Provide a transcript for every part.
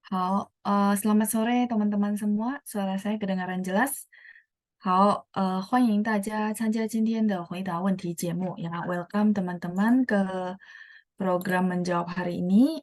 好，selamat sore teman-teman semua, suara saya kedengaran jelas. 好，欢迎大家参加今天的回答问题节目ya. Welcome teman-teman ke program menjawab hari ini.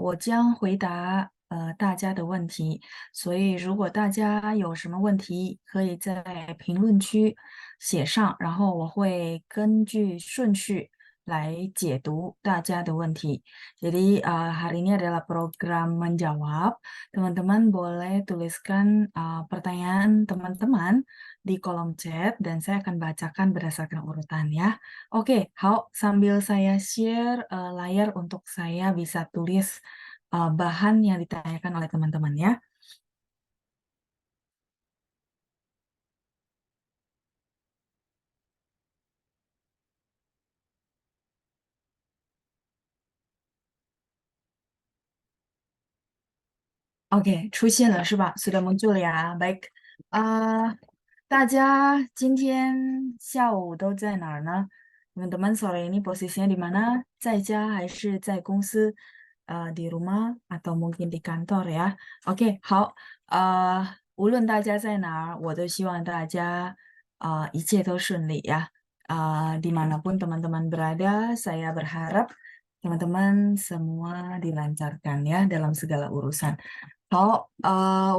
我将回答大家的问题，所以如果大家有什么问题，可以在评论区写上，然后我会根据顺序来解读大家的问题。Jadi hari ini adalah program menjawab. Teman-teman boleh tuliskan pertanyaan teman-teman di kolom chat dan saya akan bacakan berdasarkan urutan ya. Oke, 好, sambil saya share layar untuk saya bisa tulis bahan yang ditanyakan oleh teman-teman ya. OK，出现了是吧？Sudah muncul ya。Baik，大家今天下午都在哪儿呢？Teman-teman sore ini posisinya di mana? 在家还是在公司？di rumah atau mungkin di kantor ya? OK，好，无论大家在哪儿，我都希望大家一切都顺利ya。dimanapun teman-teman berada, saya berharap teman-teman semua dilancarkan ya dalam segala urusan. 好，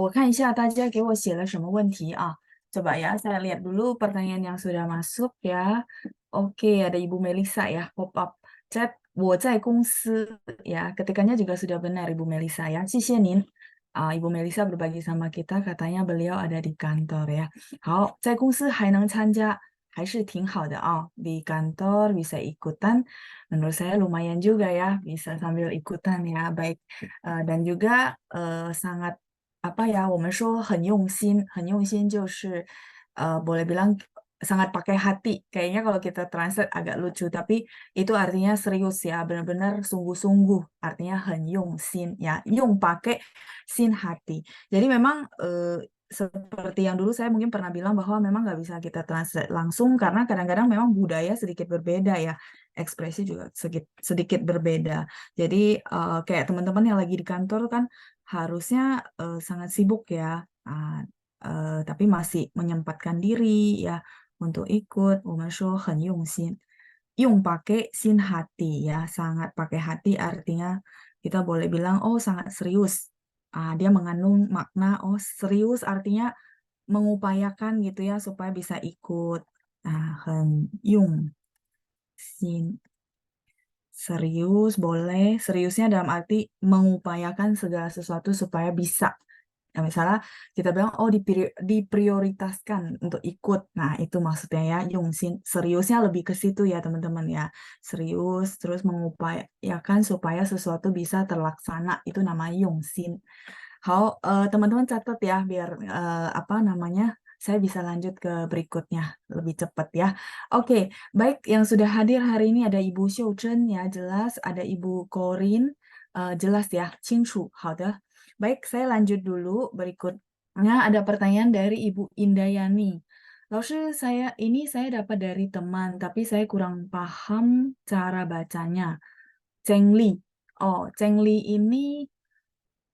我看一下大家给我写了什么问题啊？Coba ya, saya lihat dulu pertanyaan yang sudah masuk ya. Oke, ada Ibu Melisa ya, pop up chat. 我在公司 ya, ketikannya juga sudah benar Ibu Melisa ya. 谢谢您. Ibu Melisa berbagi sama kita, katanya beliau ada di kantor ya. 好，在公司还能参加，还是挺好的啊。di kantor bisa ikutan, menurut saya lumayan juga ya, bisa sambil ikutan ya. Baik. Dan juga sangat apa ya, 我们说很用心，很用心就是boleh bilang sangat pakai hati. Kayaknya kalau kita translate agak lucu, tapi itu artinya serius ya, benar-benar sungguh-sungguh. Artinya 很用心 ya, yung pakai sin hati. Jadi memang seperti yang dulu saya mungkin pernah bilang bahwa memang nggak bisa kita translate langsung karena kadang-kadang memang budaya sedikit berbeda ya, ekspresi juga sedikit, sedikit berbeda. Jadi kayak teman-teman yang lagi di kantor kan harusnya sangat sibuk ya, tapi masih menyempatkan diri ya untuk ikut. 我们说很用心，用 pakai sin hati ya, sangat pakai hati artinya kita boleh bilang oh sangat serius. Dia mengandung makna oh serius artinya mengupayakan gitu ya supaya bisa ikut. 很用心 serius boleh, seriusnya dalam arti mengupayakan segala sesuatu supaya bisa. Nah, misalnya kita bilang, oh diprioritaskan untuk ikut. Nah, itu maksudnya ya, Yungsin. Seriusnya lebih ke situ ya, teman-teman ya. Serius, terus mengupayakan supaya sesuatu bisa terlaksana. Itu namanya Yungsin. Teman-teman catat ya, biar apa namanya, saya bisa lanjut ke berikutnya lebih cepat ya. Oke, baik yang sudah hadir hari ini ada Ibu Xiu Chen ya, jelas. Ada Ibu Corin, jelas ya, 清楚. 好的. Baik, saya lanjut dulu. Berikutnya ada pertanyaan dari Ibu Indayani. Saya dapat dari teman, tapi saya kurang paham cara bacanya. Zhengli. Oh, Zhengli ini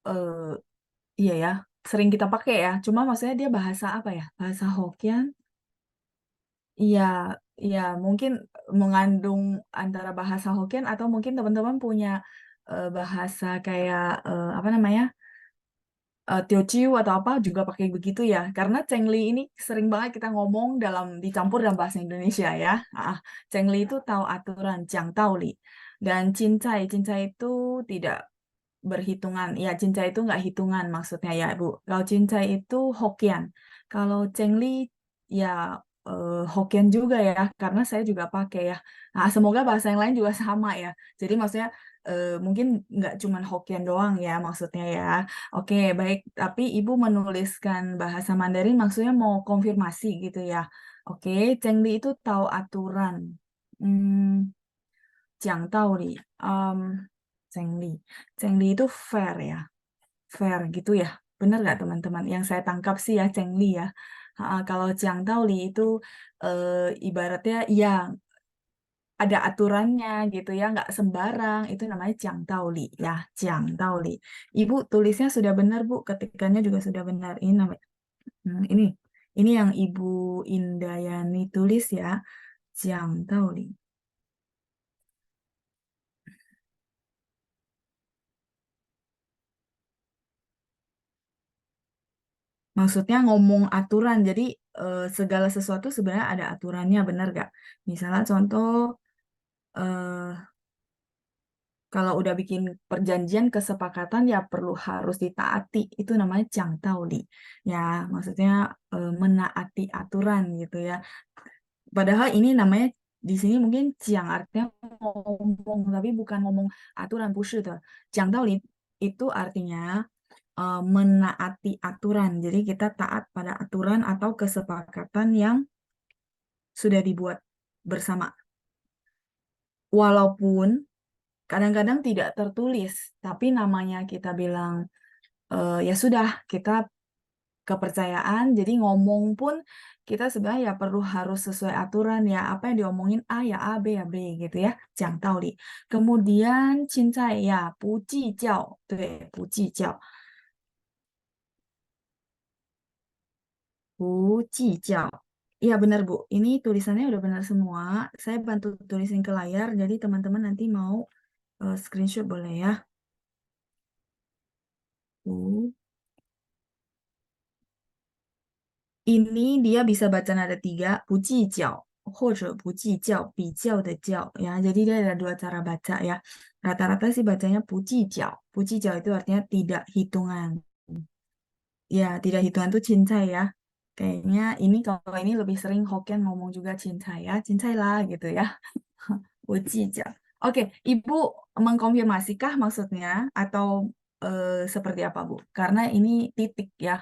eh, iya ya, sering kita pakai ya. Cuma maksudnya dia bahasa apa ya? Bahasa Hokkien. Iya, iya mungkin mengandung antara bahasa Hokkien atau mungkin teman-teman punya bahasa kayak apa namanya? Teochew atau apa juga pakai begitu ya. Karena Cengli ini sering banget kita ngomong dicampur dalam bahasa Indonesia ya. Cengli itu tahu aturan, Jiang Daoli. Dan cincai itu tidak berhitungan. Ya, cincai itu nggak hitungan maksudnya ya, Bu. Kalau cincai itu Hokkien. Kalau Cengli ya Hokkien juga ya, karena saya juga pakai ya. Nah, semoga bahasa yang lain juga sama ya. Jadi maksudnya mungkin nggak cuman Hokkien doang ya maksudnya ya. Oke, baik. Tapi Ibu menuliskan bahasa Mandarin maksudnya mau konfirmasi gitu ya. Oke, Cengli itu tahu aturan. Hmm, 讲道理. Cengli. Cengli itu fair ya. Fair gitu ya. Benar nggak teman-teman? Yang saya tangkap sih ya Cengli ya. Kalau 讲道理 itu ibaratnya ya ada aturannya gitu ya, nggak sembarang. Itu namanya Jiang Daoli ya, Jiang Daoli. Ibu tulisnya sudah benar Bu, ketikannya juga sudah benar. Ini namanya ini yang Ibu Indayani tulis ya, Jiang Daoli. Maksudnya ngomong aturan, jadi segala sesuatu sebenarnya ada aturannya, benar gak? Misalnya contoh, eh, kalau udah bikin perjanjian kesepakatan ya perlu harus ditaati, itu namanya Jiang Daoli. Ya, maksudnya menaati aturan gitu ya. Padahal ini namanya di sini mungkin Jiang artinya ngomong, tapi bukan ngomong aturan, 不是的. Jiang Daoli itu artinya menaati aturan. Jadi kita taat pada aturan atau kesepakatan yang sudah dibuat bersama. Walaupun kadang-kadang tidak tertulis, tapi namanya kita bilang ya sudah, kita kepercayaan, jadi ngomong pun kita sebenarnya ya perlu harus sesuai aturan ya, apa yang diomongin A ya A, B ya B gitu ya, 讲道理. Kemudian cincai ya, 不计较, 对,不计较. 不计较. Iya benar Bu, ini tulisannya udah benar semua. Saya bantu tulisin ke layar, jadi teman-teman nanti mau screenshot boleh ya. Bu. Ini dia bisa baca nada tiga, 不计较, 或者不计较,比较的较 ya. Jadi dia ada dua cara baca ya. Rata-rata sih bacanya 不计较. 不计较 itu artinya tidak hitungan. Ya, tidak hitungan tuh cincai ya. Kayaknya ini kalau ini lebih sering Hokkien ngomong juga cincai ya. Cincai lah gitu ya. 我计较. Oke, Ibu mengkonfirmasikah maksudnya atau seperti apa, Bu? Karena ini titik ya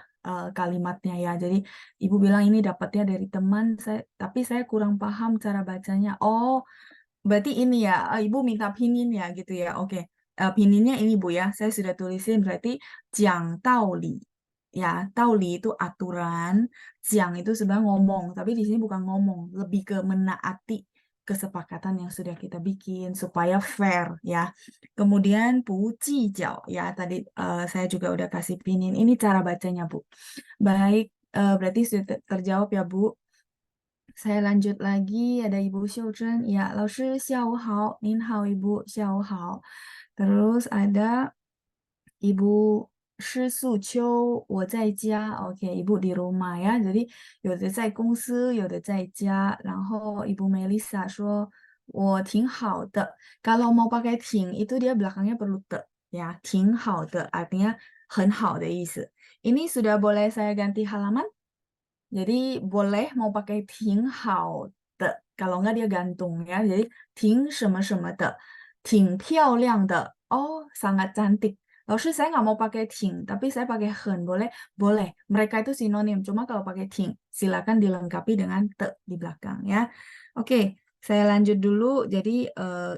kalimatnya ya. Jadi Ibu bilang ini dapatnya dari teman, tapi saya kurang paham cara bacanya. Oh, berarti ini ya, Ibu minta pinin ya gitu ya. Oke, pininnya ini Bu ya. Saya sudah tulisin berarti jiang taoli. Ya, taoli itu aturan, jiang itu sebenarnya ngomong, tapi di sini bukan ngomong, lebih ke menaati kesepakatan yang sudah kita bikin supaya fair ya. Kemudian puji jiao ya, tadi saya juga udah kasih pinin. Ini cara bacanya Bu. Baik, berarti sudah terjawab ya Bu. Saya lanjut lagi, ada Ibu Xiuzhen. Ya, 老师下午好. Nin hao Ibu, 下午好. Terus ada Ibu Shi Su Qiu, 我在家. Oke, Ibu di rumah ya. Jadi, 有的在公司,有的在家. 然后 Ibu Melissa 说, 我挺好的. Kalau mau pakai 挺, itu dia belakangnya perlu 的. Ya, 挺好的 artinya 很好的意思. Ini sudah boleh saya ganti halaman? Jadi boleh mau pakai 挺好的, kalau nggak dia gantung ya. Jadi 挺什么什么的, 挺漂亮的. Oh, sangat cantik. Lalu saya nggak mau pakai 挺, tapi saya pakai 很, boleh? Boleh. Mereka itu sinonim. Cuma kalau pakai 挺, silakan dilengkapi dengan 的 di belakang ya. Oke, saya lanjut dulu. Jadi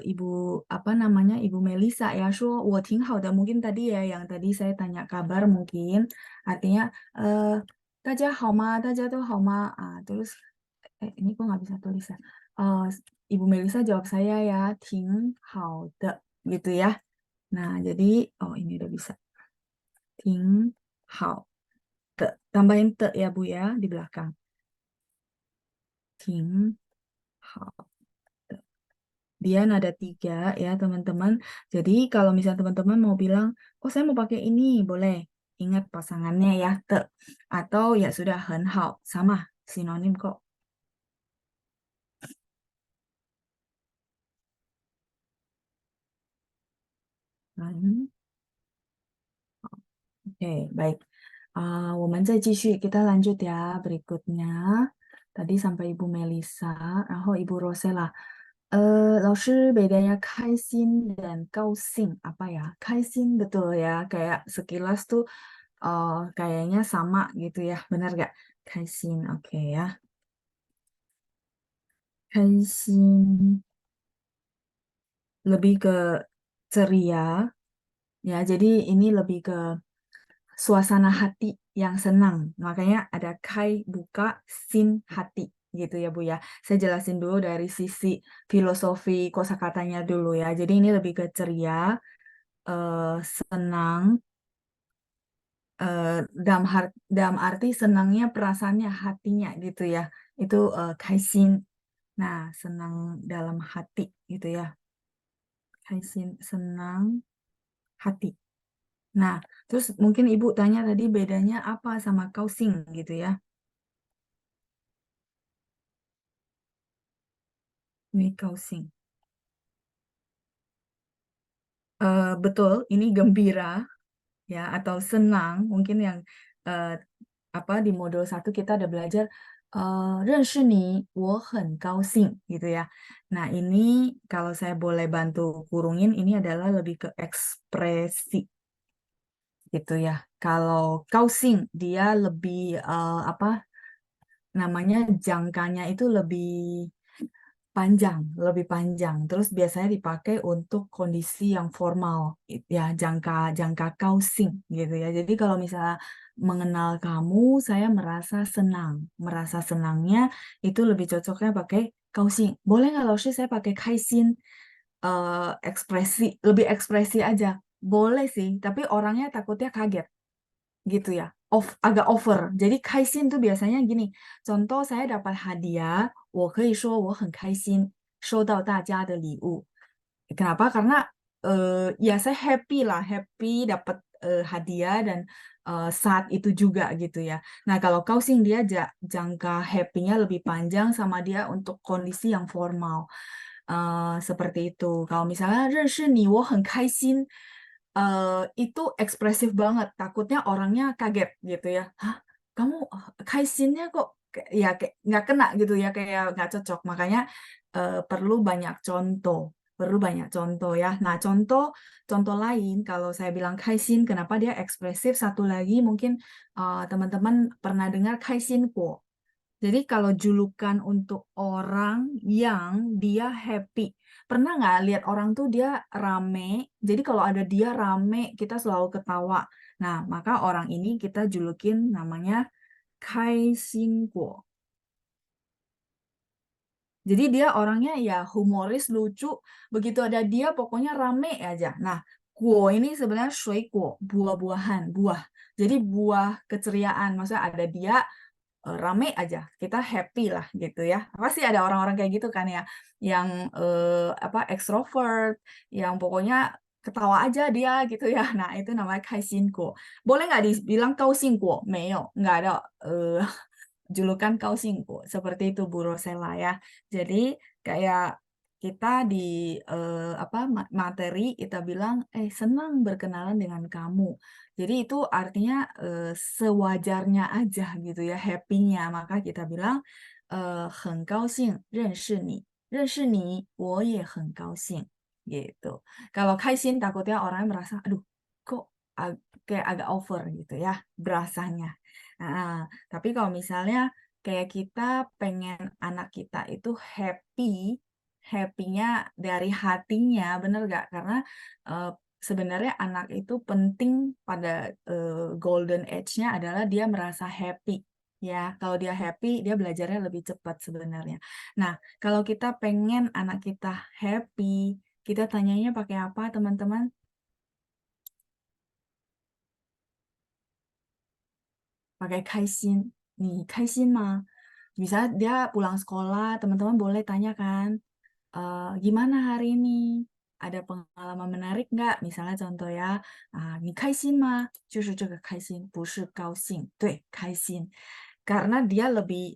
Ibu apa namanya Ibu Melisa ya, 说我挺好的. Mungkin tadi ya yang tadi saya tanya kabar mungkin artinya大家好吗? 大家都好吗? Terus ini kok nggak bisa tulis ya. Eh, Ibu Melisa jawab saya ya, 挺好的 gitu ya. Nah, jadi oh ini udah bisa. 挺好的. Tambahin 的 ya Bu ya di belakang. 挺好. Dia nada tiga ya teman-teman. Jadi kalau misalnya teman-teman mau bilang, oh saya mau pakai ini, boleh. Ingat pasangannya ya, 的. Atau ya sudah 很好, sama sinonim kok. Hmm. Oke, baik. 我们再继续, kita lanjut ya berikutnya. Tadi sampai Ibu Melisa, 然后 Ibu Rosella. 老师 bedanya 开心 dan 高兴 apa ya? 开心 betul ya, kayak sekilas tuh kayaknya sama gitu ya, benar gak? 开心, oke ya. 开心 lebih ke ceria ya, jadi ini lebih ke suasana hati yang senang. Makanya ada kai buka sin hati gitu ya Bu ya. Saya jelasin dulu dari sisi filosofi kosakatanya dulu ya. Jadi ini lebih ke ceria, senang, dalam arti senangnya perasaannya hatinya gitu ya. Itu kaisin. Nah, senang dalam hati gitu ya. Kaisin, senang hati. Nah, terus mungkin Ibu tanya tadi bedanya apa sama kausing gitu ya. Ini kausing. Betul, ini gembira ya atau senang. Mungkin yang eh, apa di modul 1 kita ada belajar 认识你我很高兴gitu ya. Nah, ini kalau saya boleh bantu kurungin ini adalah lebih ke ekspresi gitu ya. Kalau kausing dia lebih apa namanya jangkanya itu lebih panjang. Terus biasanya dipakai untuk kondisi yang formal, ya jangka jangka kausing gitu ya. Jadi kalau misalnya mengenal kamu, saya merasa senangnya itu lebih cocoknya pakai kausing. Boleh nggak loh sih saya pakai kaisin? Ekspresi, lebih ekspresi aja. Boleh sih, tapi orangnya takutnya kaget gitu ya. Agak over. Jadi kaisin tuh biasanya gini. Contoh saya dapat hadiah, 我可以说我很开心收到大家的礼物. Kenapa? Karena ya saya happy lah, happy dapat hadiah dan saat itu juga gitu ya. Nah, kalau kausing dia jangka happy-nya lebih panjang sama dia untuk kondisi yang formal. Seperti itu. Kalau misalnya 认识你我很开心, itu ekspresif banget. Takutnya orangnya kaget gitu ya. Hah, kamu kaisinnya kok ya kayak nggak kena gitu ya, kayak nggak cocok. Makanya perlu banyak contoh. Perlu banyak contoh ya. Nah, contoh lain kalau saya bilang kaisin, kenapa dia ekspresif? Satu lagi mungkin teman-teman pernah dengar kaisin kok. Jadi kalau julukan untuk orang yang dia happy, pernah nggak lihat orang tuh dia rame? Jadi kalau ada dia rame, kita selalu ketawa. Nah, maka orang ini kita julukin namanya Kai Xingguo. Jadi dia orangnya ya humoris, lucu. Begitu ada dia, pokoknya rame aja. Nah, kuo ini sebenarnya shui kuo, buah-buahan, buah. Jadi buah keceriaan. Maksudnya ada dia, rame aja, kita happy lah gitu ya. Pasti ada orang-orang kayak gitu kan ya, yang apa ekstrovert, yang pokoknya ketawa aja dia gitu ya. Nah, itu namanya kaisinko. Boleh nggak dibilang kausinko? Meo, nggak ada julukan kausingku seperti itu Bu Rosella ya. Jadi kayak kita di apa materi kita bilang senang berkenalan dengan kamu. Jadi itu artinya sewajarnya aja gitu ya, happy-nya. Maka kita bilang 很高兴认识你，认识你我也很高兴 gitu. Kalau kaisin takutnya orangnya merasa aduh kok kayak agak over gitu ya berasanya. Nah, tapi kalau misalnya kayak kita pengen anak kita itu happy, happy-nya dari hatinya, bener gak? Karena eh, sebenarnya anak itu penting pada golden age-nya adalah dia merasa happy. Ya, kalau dia happy, dia belajarnya lebih cepat sebenarnya. Nah, kalau kita pengen anak kita happy, kita tanyanya pakai apa, teman-teman? Pakai kaisin. Nih, kaisin mah. Bisa dia pulang sekolah, teman-teman boleh tanya kan, gimana hari ini? Ada pengalaman menarik nggak? Misalnya contoh ya, 你开心吗？就是这个开心，不是高兴。对，开心。Karena dia lebih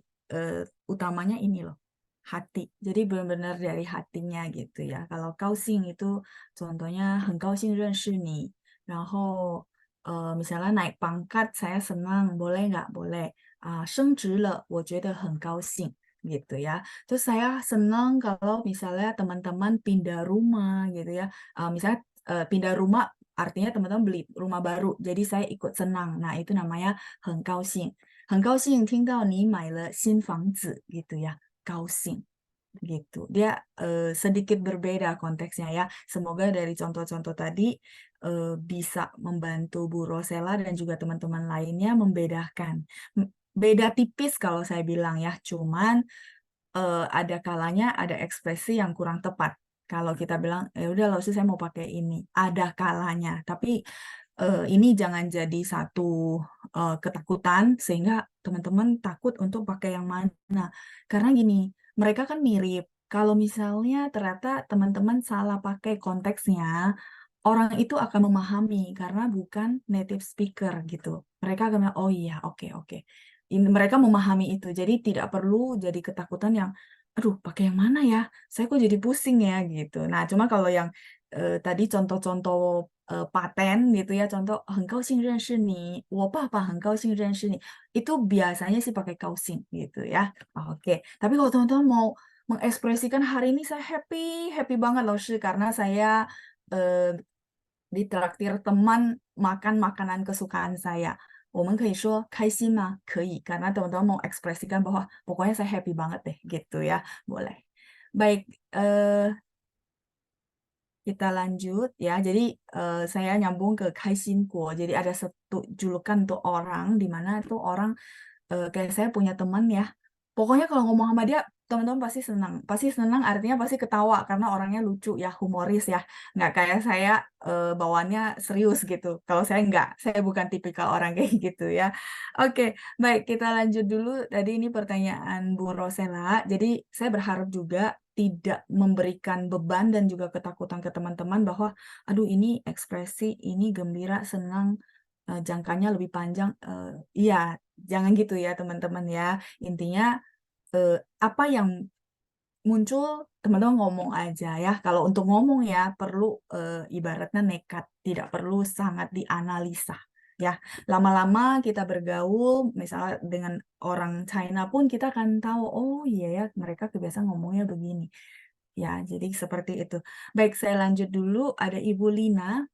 utamanya ini loh, hati. Jadi benar-benar dari hatinya gitu ya. Kalau kausing itu contohnya 很高兴认识你. 然后misalnya naik pangkat saya senang, boleh nggak? Boleh. 升职了，我觉得很高兴 gitu ya. Terus saya senang kalau misalnya teman-teman pindah rumah gitu ya. Misalnya pindah rumah artinya teman-teman beli rumah baru. Jadi saya ikut senang. Nah, itu namanya 很高兴。很高兴听到你买了新房子 gitu ya, 高兴 gitu. Dia sedikit berbeda konteksnya ya. Semoga dari contoh-contoh tadi bisa membantu Bu Rosella dan juga teman-teman lainnya membedakan. Beda tipis kalau saya bilang ya, cuman ada kalanya ada ekspresi yang kurang tepat. Kalau kita bilang, ya udah lalu saya mau pakai ini, ada kalanya. Tapi ini jangan jadi satu ketakutan sehingga teman-teman takut untuk pakai yang mana. Karena gini, mereka kan mirip. Kalau misalnya ternyata teman-teman salah pakai konteksnya, orang itu akan memahami karena bukan native speaker gitu. Mereka akan bilang, oh iya, oke, oke. Mereka memahami itu. Jadi tidak perlu jadi ketakutan yang, aduh, pakai yang mana ya? Saya kok jadi pusing ya gitu. Nah, cuma kalau yang tadi contoh-contoh paten gitu ya, contoh 很高兴认识你，我爸爸很高兴认识你, itu biasanya sih pakai 高兴 gitu ya. Oke, tapi kalau teman-teman mau mengekspresikan hari ini saya happy, happy banget loh sih karena saya eh, ditraktir teman makan makanan kesukaan saya. 我们可以说开心吗？可以, karena teman-teman mau ekspresikan bahwa pokoknya saya happy banget deh, gitu ya. Boleh. Baik, kita lanjut ya. Jadi saya nyambung ke Kaisinko. Jadi ada satu julukan untuk orang di mana tuh orang kayak saya punya teman ya. Pokoknya kalau ngomong sama dia, teman-teman pasti senang. Pasti senang artinya pasti ketawa karena orangnya lucu ya, humoris ya. Nggak kayak saya bawaannya serius gitu. Kalau saya nggak, saya bukan tipikal orang kayak gitu ya. Oke, baik kita lanjut dulu. Tadi ini pertanyaan Bu Rosela. Jadi saya berharap juga tidak memberikan beban dan juga ketakutan ke teman-teman bahwa, aduh ini ekspresi, ini gembira, senang, jangkanya lebih panjang. Iya, jangan gitu ya teman-teman ya. Intinya apa yang muncul teman-teman ngomong aja ya. Kalau untuk ngomong ya perlu ibaratnya nekat, tidak perlu sangat dianalisa ya. Lama-lama kita bergaul, misalnya dengan orang China pun kita akan tahu, oh iya ya mereka kebiasaan ngomongnya begini. Ya, jadi seperti itu. Baik, saya lanjut dulu. Ada Ibu Lina.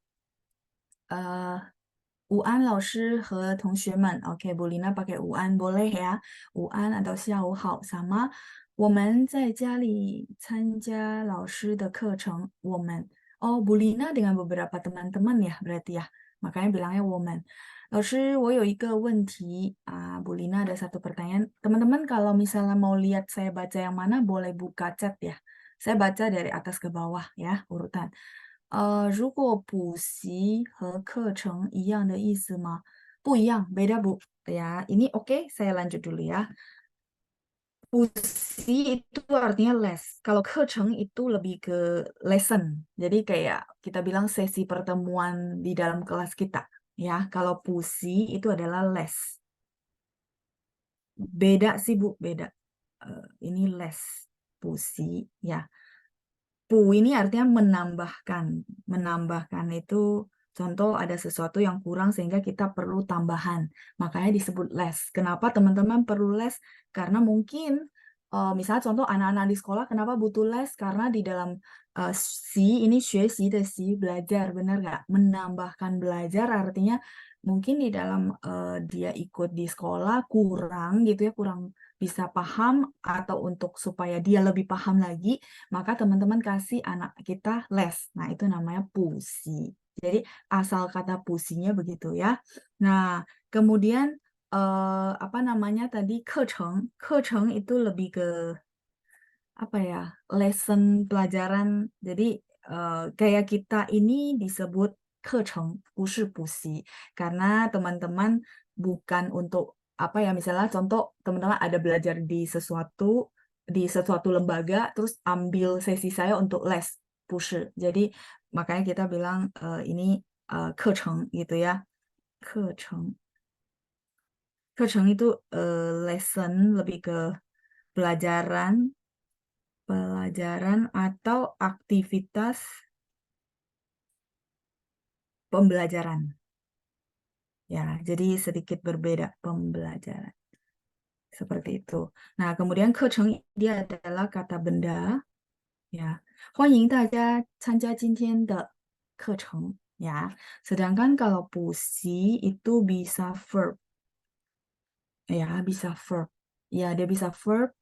午安老师和同学们，OK，Bu Lina pakai 午安 boleh ya，午安 atau 下午好 sama。我们在家里参加老师的课程，我们哦，Bu Lina dengan beberapa teman-teman ya berarti ya，makanya bilangnya 我们。老师，我有一个问题啊，Bu Lina ada satu pertanyaan. Teman-teman kalau misalnya mau lihat saya baca yang mana, boleh buka chat ya. Saya baca dari atas ke bawah ya, urutan. 如果补习和课程一样的意思吗？不一样，beda Bu. Ya, ini oke, saya lanjut dulu ya. Pusi itu artinya les. Kalau 课程 itu lebih ke lesson. Jadi kayak kita bilang sesi pertemuan di dalam kelas kita. Ya, kalau pusi itu adalah les. Beda sih Bu, beda. Ini les, pusi, ya. Pu ini artinya menambahkan. Menambahkan itu contoh ada sesuatu yang kurang sehingga kita perlu tambahan. Makanya disebut les. Kenapa teman-teman perlu les? Karena mungkin misalnya contoh anak-anak di sekolah kenapa butuh les? Karena di dalam si ini 学习 的习 belajar, benar nggak? Menambahkan belajar artinya mungkin di dalam dia ikut di sekolah kurang gitu ya, kurang bisa paham atau untuk supaya dia lebih paham lagi maka teman-teman kasih anak kita les. Nah, itu namanya pusi. Jadi asal kata pusinya begitu ya. Nah, kemudian apa namanya tadi 课程. 课程 itu lebih ke apa ya? Lesson pelajaran. Jadi kayak kita ini disebut 课程, 不是 pusi. Karena teman-teman bukan untuk apa ya misalnya contoh teman-teman ada belajar di sesuatu lembaga terus ambil sesi saya untuk les 不是 jadi makanya kita bilang ini 课程 gitu ya 课程 itu lesson lebih ke pelajaran pelajaran atau aktivitas pembelajaran ya jadi sedikit berbeda pembelajaran seperti itu. Nah, kemudian 课程 dia adalah kata benda, ya. 欢迎大家参加今天的课程, ya. Sedangkan kalau pusi itu bisa verb, ya, bisa verb. Ya, dia bisa verb,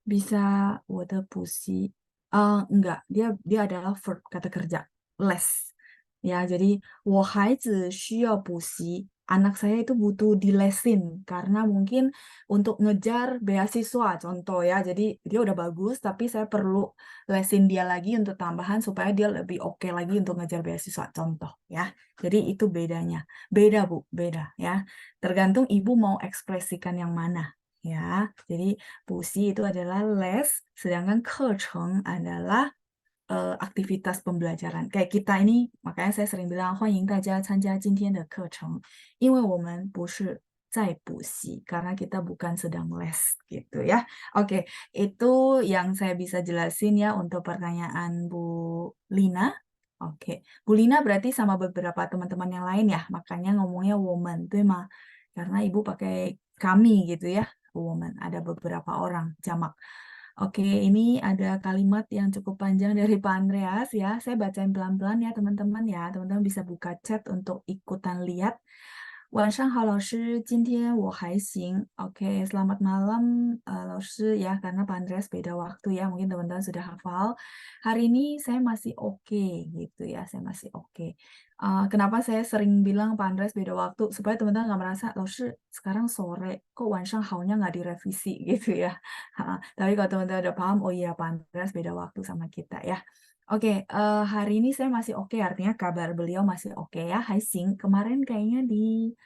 bisa 我的补习. Enggak, dia adalah verb, kata kerja, les. Ya, jadi 我孩子需要补习 anak saya itu butuh dilesin karena mungkin untuk ngejar beasiswa contoh ya. Jadi dia udah bagus tapi saya perlu lesin dia lagi untuk tambahan supaya dia lebih oke lagi untuk ngejar beasiswa contoh ya. Jadi itu bedanya. Beda Bu, beda ya. Tergantung ibu mau ekspresikan yang mana ya. Jadi pusi itu adalah les, sedangkan 课程 adalah aktivitas pembelajaran. Kayak kita ini, makanya saya sering bilang 欢迎大家参加今天的课程，因为我们不是在补习, karena kita bukan sedang les gitu ya. Oke, itu yang saya bisa jelasin ya untuk pertanyaan Bu Lina. Oke, Bu Lina berarti sama beberapa teman-teman yang lain ya, makanya ngomongnya woman, tuh mah karena ibu pakai kami gitu ya, woman. Ada beberapa orang jamak. Oke, ini ada kalimat yang cukup panjang dari Pak Andreas ya. Saya bacain pelan-pelan ya teman-teman ya. Teman-teman bisa buka chat untuk ikutan lihat. 晚上好，老师，今天我还行. Oke, selamat malam, 老师ya, karena Pak Andreas beda waktu ya, mungkin teman-teman sudah hafal. Hari ini saya masih oke gitu ya, saya masih oke. Kenapa saya sering bilang Pak Andreas beda waktu, supaya teman-teman nggak merasa, 老师 sekarang sore, kok 晚上好-nya nggak direvisi gitu ya. Tapi kalau teman-teman udah paham, oh iya Pak Andreas beda waktu sama kita ya. Oke, hari ini saya masih oke, artinya kabar beliau masih oke ya. Hai Sing, kemarin kayaknya di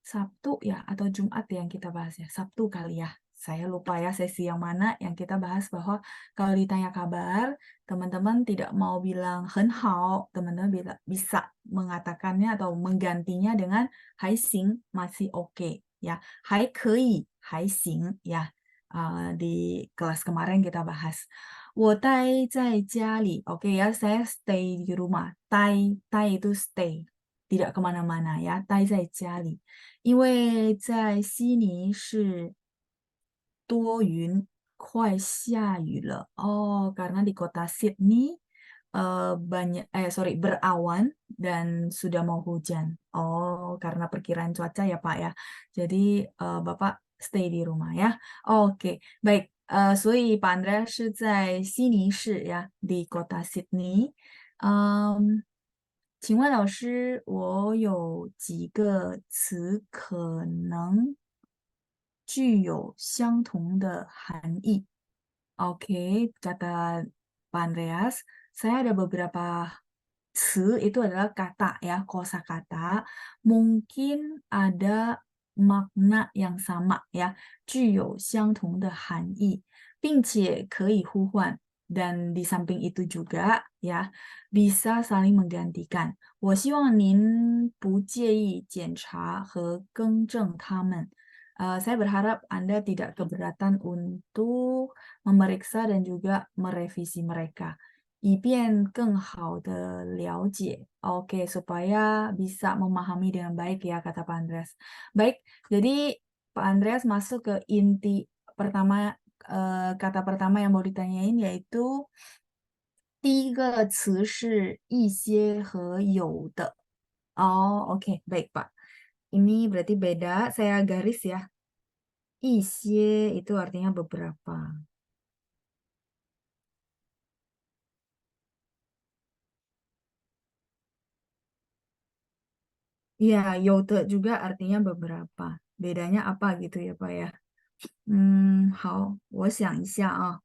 Sabtu ya atau Jumat yang kita bahas ya. Sabtu kali ya. Saya lupa ya sesi yang mana yang kita bahas bahwa kalau ditanya kabar, teman-teman tidak mau bilang 很好, teman-teman bisa mengatakannya atau menggantinya dengan 还行, masih oke ya. 还可以, 还行 ya. Di kelas kemarin kita bahas. 我待在家里, oke ya, saya stay di rumah. 待itu stay, tidak kemana-mana ya. 待在家里。因为在悉尼是多云，快下雨了. Oh, karena di kota Sydney berawan dan sudah mau hujan. Oh, karena perkiraan cuaca ya Pak ya. Jadi Bapak stay di rumah ya. Oke, baik. 所以 Pak Andrea 是在悉尼市 ya, di kota Sydney. 请问老师，我有几个词可能具有相同的含义？Oke, kata Pak Andreas, saya ada beberapa词, itu adalah kata ya, kosakata, mungkin ada makna yang sama ya, 具有相同的含义，并且可以互换, dan di samping itu juga ya, bisa saling menggantikan. 我希望您不介意检查和更正它们。saya berharap Anda tidak keberatan untuk memeriksa dan juga merevisi mereka. 以便更好的了解. Oke, supaya bisa memahami dengan baik ya, kata Pak Andreas. Baik, jadi Pak Andreas masuk ke inti pertama, kata pertama yang mau ditanyain yaitu 第一个词是一些和有的. Oh, oke, baik Pak. Ini berarti beda, saya garis ya. 一些 itu artinya beberapa. Iya, 有的 juga artinya beberapa. Bedanya apa gitu ya Pak ya? 好，我想一下啊.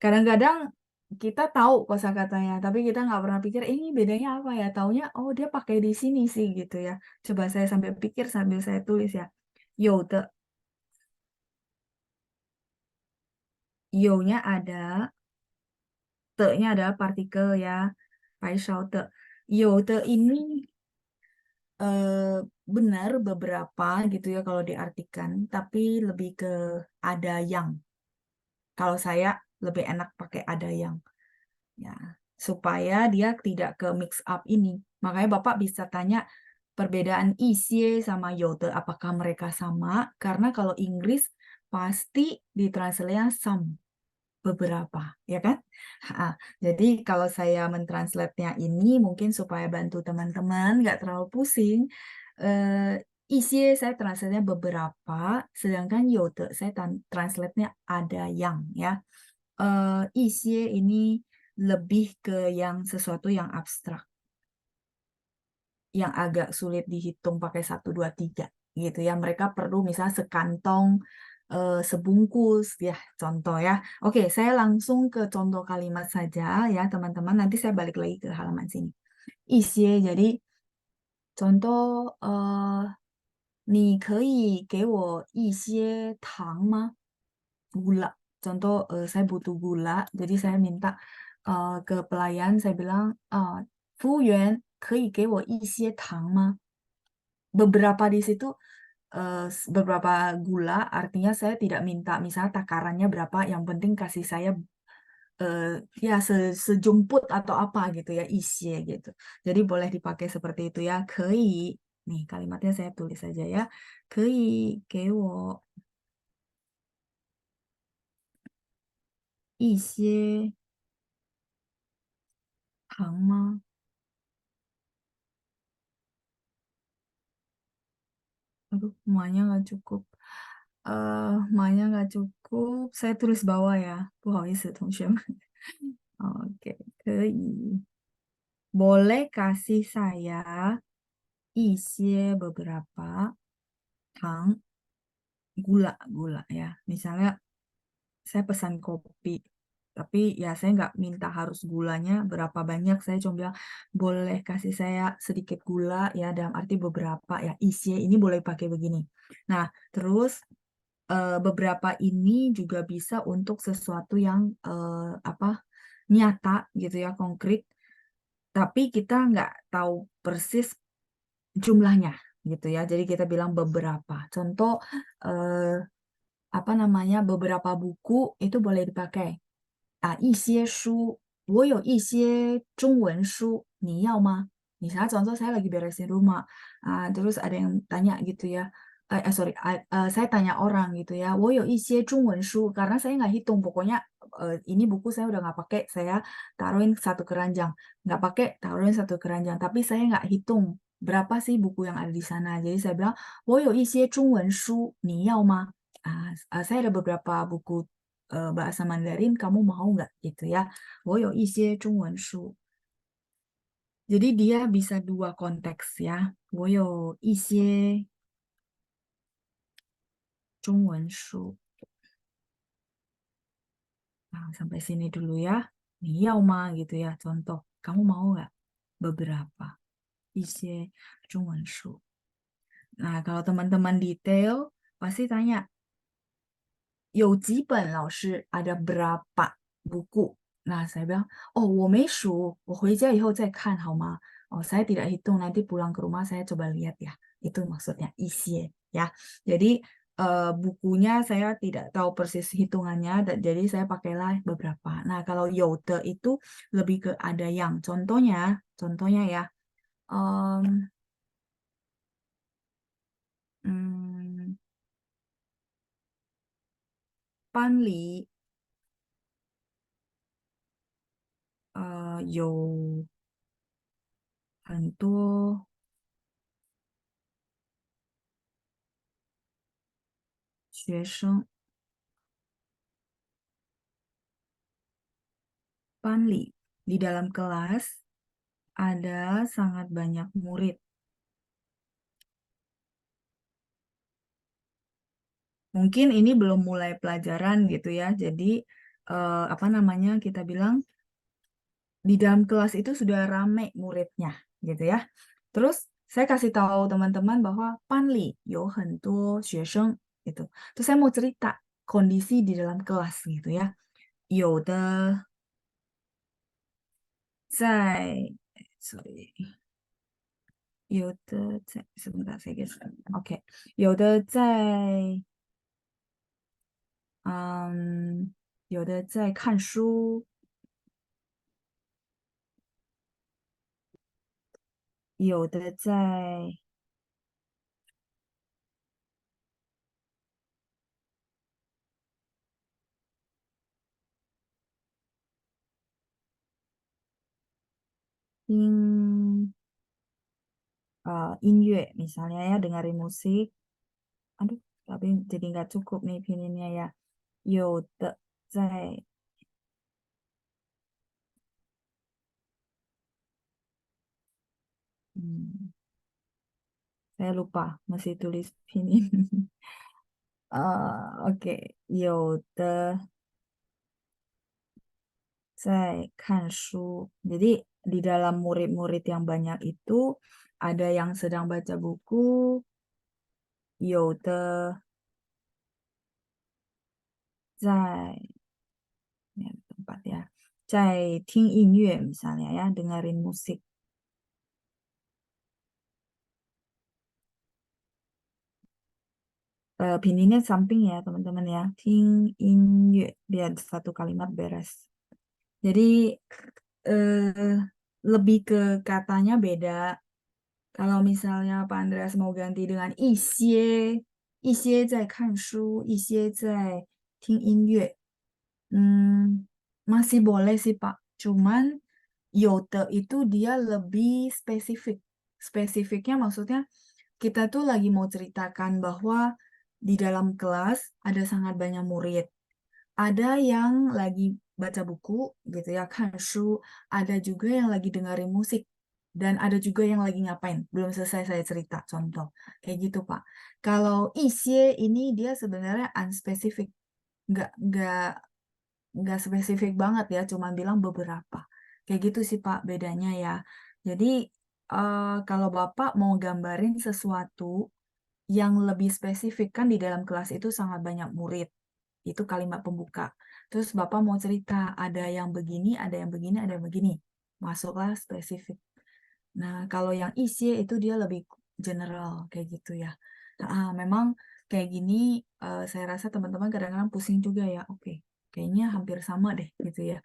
Kadang-kadang kita tahu kosakatanya, tapi kita nggak pernah pikir ini bedanya apa ya. Taunya, oh dia pakai di sini sih gitu ya. Coba saya sambil pikir sambil saya tulis ya. 有的, you-nya ada, te-nya adalah partikel ya. 白烧的. 有的 ini benar beberapa gitu ya kalau diartikan, tapi lebih ke ada yang. Kalau saya lebih enak pakai ada yang. Ya, supaya dia tidak ke mix up ini. Makanya Bapak bisa tanya perbedaan isie sama yote, apakah mereka sama? Karena kalau Inggris pasti ditranslate some, beberapa, ya kan? Jadi kalau saya mentranslate-nya ini mungkin supaya bantu teman-teman nggak terlalu pusing. Isie saya translate-nya beberapa, sedangkan yote saya translate-nya ada yang ya. Isie ini lebih ke yang sesuatu yang abstrak. yang agak sulit dihitung pakai satu, dua, tiga gitu ya. Mereka perlu misalnya sekantong, sebungkus ya, contoh ya. Oke, saya langsung ke contoh kalimat saja ya, teman-teman. Nanti saya balik lagi ke halaman sini. Isie, jadi contoh, 你可以给我一些糖吗？ gula. Contoh, saya butuh gula, jadi saya minta ke pelayan, saya bilang, 服务员可以给我一些糖吗？ Beberapa di situ, beberapa gula, artinya saya tidak minta misalnya takarannya berapa, yang penting kasih saya ya sejumput atau apa gitu ya, isye gitu. Jadi boleh dipakai seperti itu ya, 可以. Nih kalimatnya saya tulis saja ya, 可以给我一些糖吗？ Aduh, ma-nya nggak cukup. Ma-nya nggak cukup. Saya tulis bawah ya. 不好意思，同学们. Oke, 可以. Boleh kasih saya 一些 beberapa tang gula ya. Misalnya saya pesan kopi, tapi ya saya nggak minta harus gulanya berapa banyak. Saya cuma bilang boleh kasih saya sedikit gula ya, dalam arti beberapa ya. Isi ini boleh pakai begini. Nah, terus beberapa ini juga bisa untuk sesuatu yang apa nyata gitu ya, konkret, tapi kita nggak tahu persis jumlahnya gitu ya. Jadi kita bilang beberapa. Contoh, apa namanya, beberapa buku itu boleh dipakai. 一些书，我有一些中文书，你要吗? Misalnya contoh saya lagi beresin rumah, terus ada yang tanya gitu ya, sorry, saya tanya orang gitu ya, 我有一些中文书, karena saya nggak hitung, pokoknya ini buku saya udah nggak pakai, saya taruhin satu keranjang, nggak pakai, taruhin satu keranjang, tapi saya nggak hitung berapa sih buku yang ada di sana, jadi saya bilang, 我有一些中文书，你要吗? Saya ada beberapa buku bahasa Mandarin, kamu mau nggak gitu ya? 我有一些中文书. Jadi dia bisa dua konteks ya. 我有一些中文书. Nah, sampai sini dulu ya. 你要吗 gitu ya. Contoh, kamu mau nggak? Beberapa. 一些中文书. Nah, kalau teman-teman detail, pasti tanya, 有几本老师 ada berapa buku? Nah, saya bilang, oh, 我没数，我回家以后再看好吗? Oh, saya tidak hitung, nanti pulang ke rumah saya coba lihat ya. Itu maksudnya isi ya. Jadi bukunya saya tidak tahu persis hitungannya, jadi saya pakailah beberapa. Nah, kalau yote itu lebih ke ada yang. Contohnya ya, em, hmm, 班里有很多学生。Panli, di dalam kelas ada sangat banyak murid. Mungkin ini belum mulai pelajaran gitu ya. Jadi apa namanya, kita bilang di dalam kelas itu sudah rame muridnya gitu ya. Terus saya kasih tahu teman-teman bahwa Panli 有很多学生 gitu. Terus saya mau cerita kondisi di dalam kelas gitu ya. 有的在，sorry, 有的在 sebentar saya geser. Oke. 有的在看书，有的在听音乐 misalnya ya, dengerin musik. Aduh, tapi jadi nggak cukup nih pininnya ya. 有的在 Saya lupa masih tulis pinyin. Oke, 有的在看书. Jadi di dalam murid-murid yang banyak itu ada yang sedang baca buku, 有的在ya, tempat ya, 在听音乐 misalnya ya, dengerin musik. Pinginnya samping ya teman-teman ya, 听音乐 biar satu kalimat beres. Jadi lebih ke katanya beda. Kalau misalnya Pak Andreas mau ganti dengan 一些在看书，一些在听音乐, masih boleh sih Pak. Cuman 有的 itu dia lebih spesifik. Spesifiknya maksudnya kita tuh lagi mau ceritakan bahwa di dalam kelas ada sangat banyak murid. Ada yang lagi baca buku gitu ya, 看书, ada juga yang lagi dengerin musik, dan ada juga yang lagi ngapain. Belum selesai saya cerita, contoh. Kayak gitu, Pak. Kalau 一些 ini dia sebenarnya unspecific. Nggak spesifik banget ya, cuma bilang beberapa. Kayak gitu sih, Pak, bedanya ya. Jadi, kalau Bapak mau gambarin sesuatu yang lebih spesifik, kan di dalam kelas itu sangat banyak murid. Itu kalimat pembuka. Terus Bapak mau cerita, ada yang begini, ada yang begini, ada yang begini. Masuklah spesifik. Nah, kalau yang isi itu dia lebih general, kayak gitu ya. Memang kayak gini, saya rasa teman-teman kadang-kadang pusing juga ya. Oke, kayaknya hampir sama deh, gitu ya.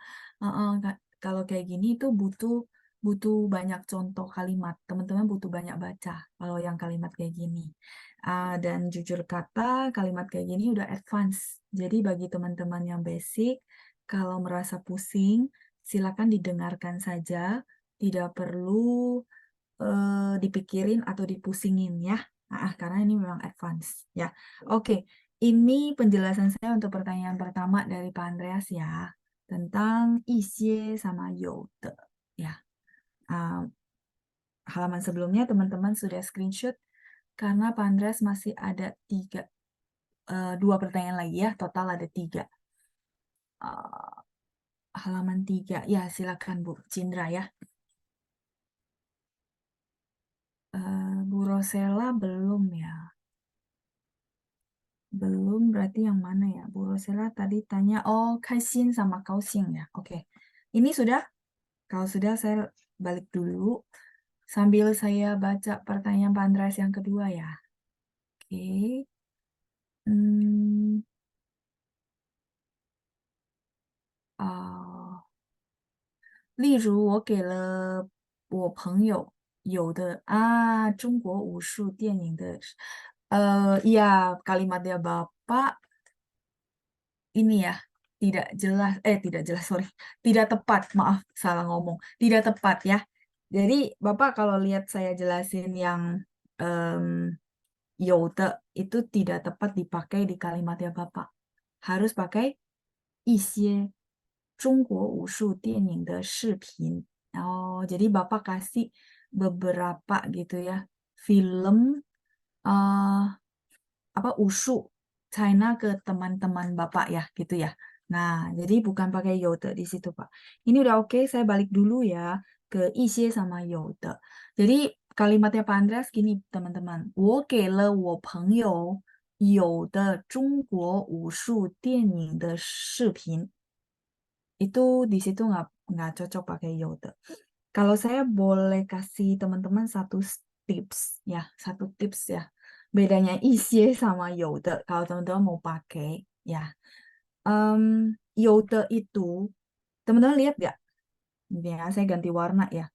Kalau kayak gini itu butuh butuh banyak contoh kalimat. Teman-teman butuh banyak baca kalau yang kalimat kayak gini. Dan jujur kata, kalimat kayak gini udah advance. Jadi bagi teman-teman yang basic, kalau merasa pusing, silakan didengarkan saja. Tidak perlu dipikirin atau dipusingin ya. Karena ini memang advance ya. Oke, ini penjelasan saya untuk pertanyaan pertama dari Pak Andreas ya, tentang 一些 sama 有的 ya. Halaman sebelumnya teman-teman sudah screenshot karena Pak Andreas masih ada 2 pertanyaan lagi ya, total ada 3. Halaman 3, ya silakan Bu Cindra ya. Bu Rosella belum ya. Belum berarti yang mana ya? Bu Rosella tadi tanya, oh Kaisin sama Kausing ya. Oke, ini sudah? Kalau sudah saya balik dulu sambil saya baca pertanyaan Pak Andreas yang kedua ya. Oke. 例如我给了我朋友有的中国武术电影的iya kalimatnya Bapak ini ya tidak jelas sorry, tidak tepat, maaf salah ngomong, tidak tepat ya. Jadi Bapak kalau lihat saya jelasin yang Yoda itu tidak tepat dipakai di kalimatnya Bapak, harus pakai 一些中国武术电影的视频. Oh, jadi Bapak kasih beberapa gitu ya, film wushu China ke teman-teman Bapak ya, gitu ya. Nah, jadi bukan pakai 有的 di situ, Pak. Ini udah oke, saya balik dulu ya ke 一些 sama 有的. Jadi kalimatnya Pak Andreas gini, teman-teman. 我给了我朋友有的中国武术电影的视频. Itu di situ nggak cocok pakai 有的. Kalau saya boleh kasih teman-teman satu tips ya. Bedanya 一些 sama 有的 kalau teman-teman mau pakai ya. 有的 itu teman-teman lihat nggak? Ya, saya ganti warna ya.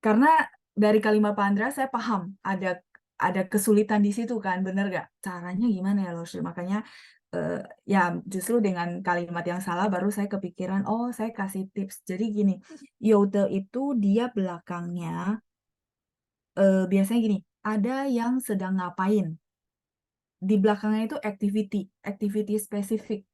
Karena dari kalimat Pak Andra saya paham ada kesulitan di situ kan, bener nggak? Caranya gimana ya, Losri? Makanya ya justru dengan kalimat yang salah baru saya kepikiran, oh saya kasih tips. Jadi gini, 有的 itu dia belakangnya biasanya gini, ada yang sedang ngapain. Di belakangnya itu activity spesifik.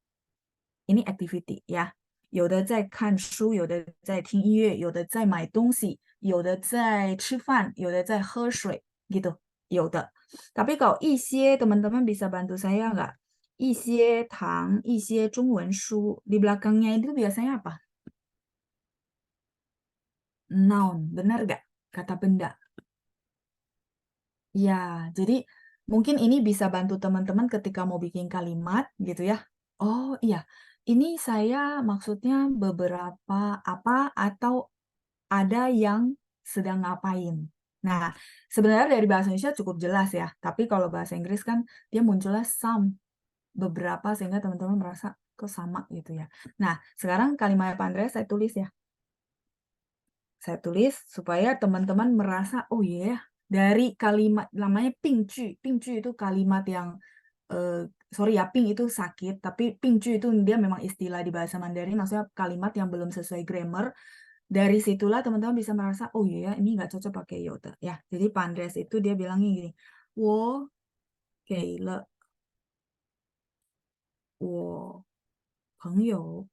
Ini activity ya. 有的在看书，有的在听音乐，有的在买东西，有的在吃饭，有的在喝水gitu. 有的. Tapi kalau 一些 teman-teman bisa bantu saya nggak? 一些糖，一些中文书 di belakangnya itu biasanya apa? Noun, benar nggak? Kata benda. Ya, jadi mungkin ini bisa bantu teman-teman ketika mau bikin kalimat gitu ya. Oh iya, ini saya maksudnya beberapa apa atau ada yang sedang ngapain. Nah, sebenarnya dari bahasa Indonesia cukup jelas ya, tapi kalau bahasa Inggris kan dia munculnya some, beberapa sehingga teman-teman merasa kok sama gitu ya. Nah, sekarang kalimat Pak Andreas saya tulis ya. Saya tulis supaya teman-teman merasa, oh iya ya, dari kalimat namanya pingju. Pingju itu kalimat yang, sorry ya, ping itu sakit, tapi pingju itu dia memang istilah di bahasa Mandarin, maksudnya kalimat yang belum sesuai grammar. Dari situlah teman-teman bisa merasa, oh iya ya, ini nggak cocok pakai yoga. Ya, jadi Pak Andreas itu dia bilangnya gini, 我给了我朋友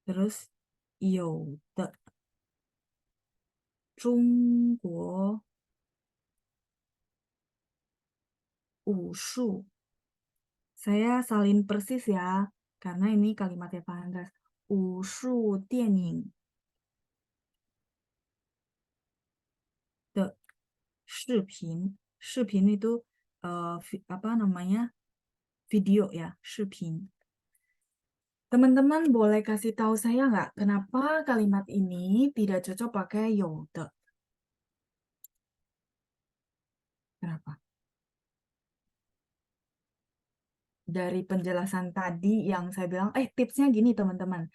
terus 有的中国武术 saya salin persis ya, karena ini kalimatnya Pak Andreas. 武术电影的视频，视频 itu apa namanya video ya, 视频. Teman-teman boleh kasih tahu saya nggak kenapa kalimat ini tidak cocok pakai 有的? Kenapa? Dari penjelasan tadi yang saya bilang, tipsnya gini teman-teman.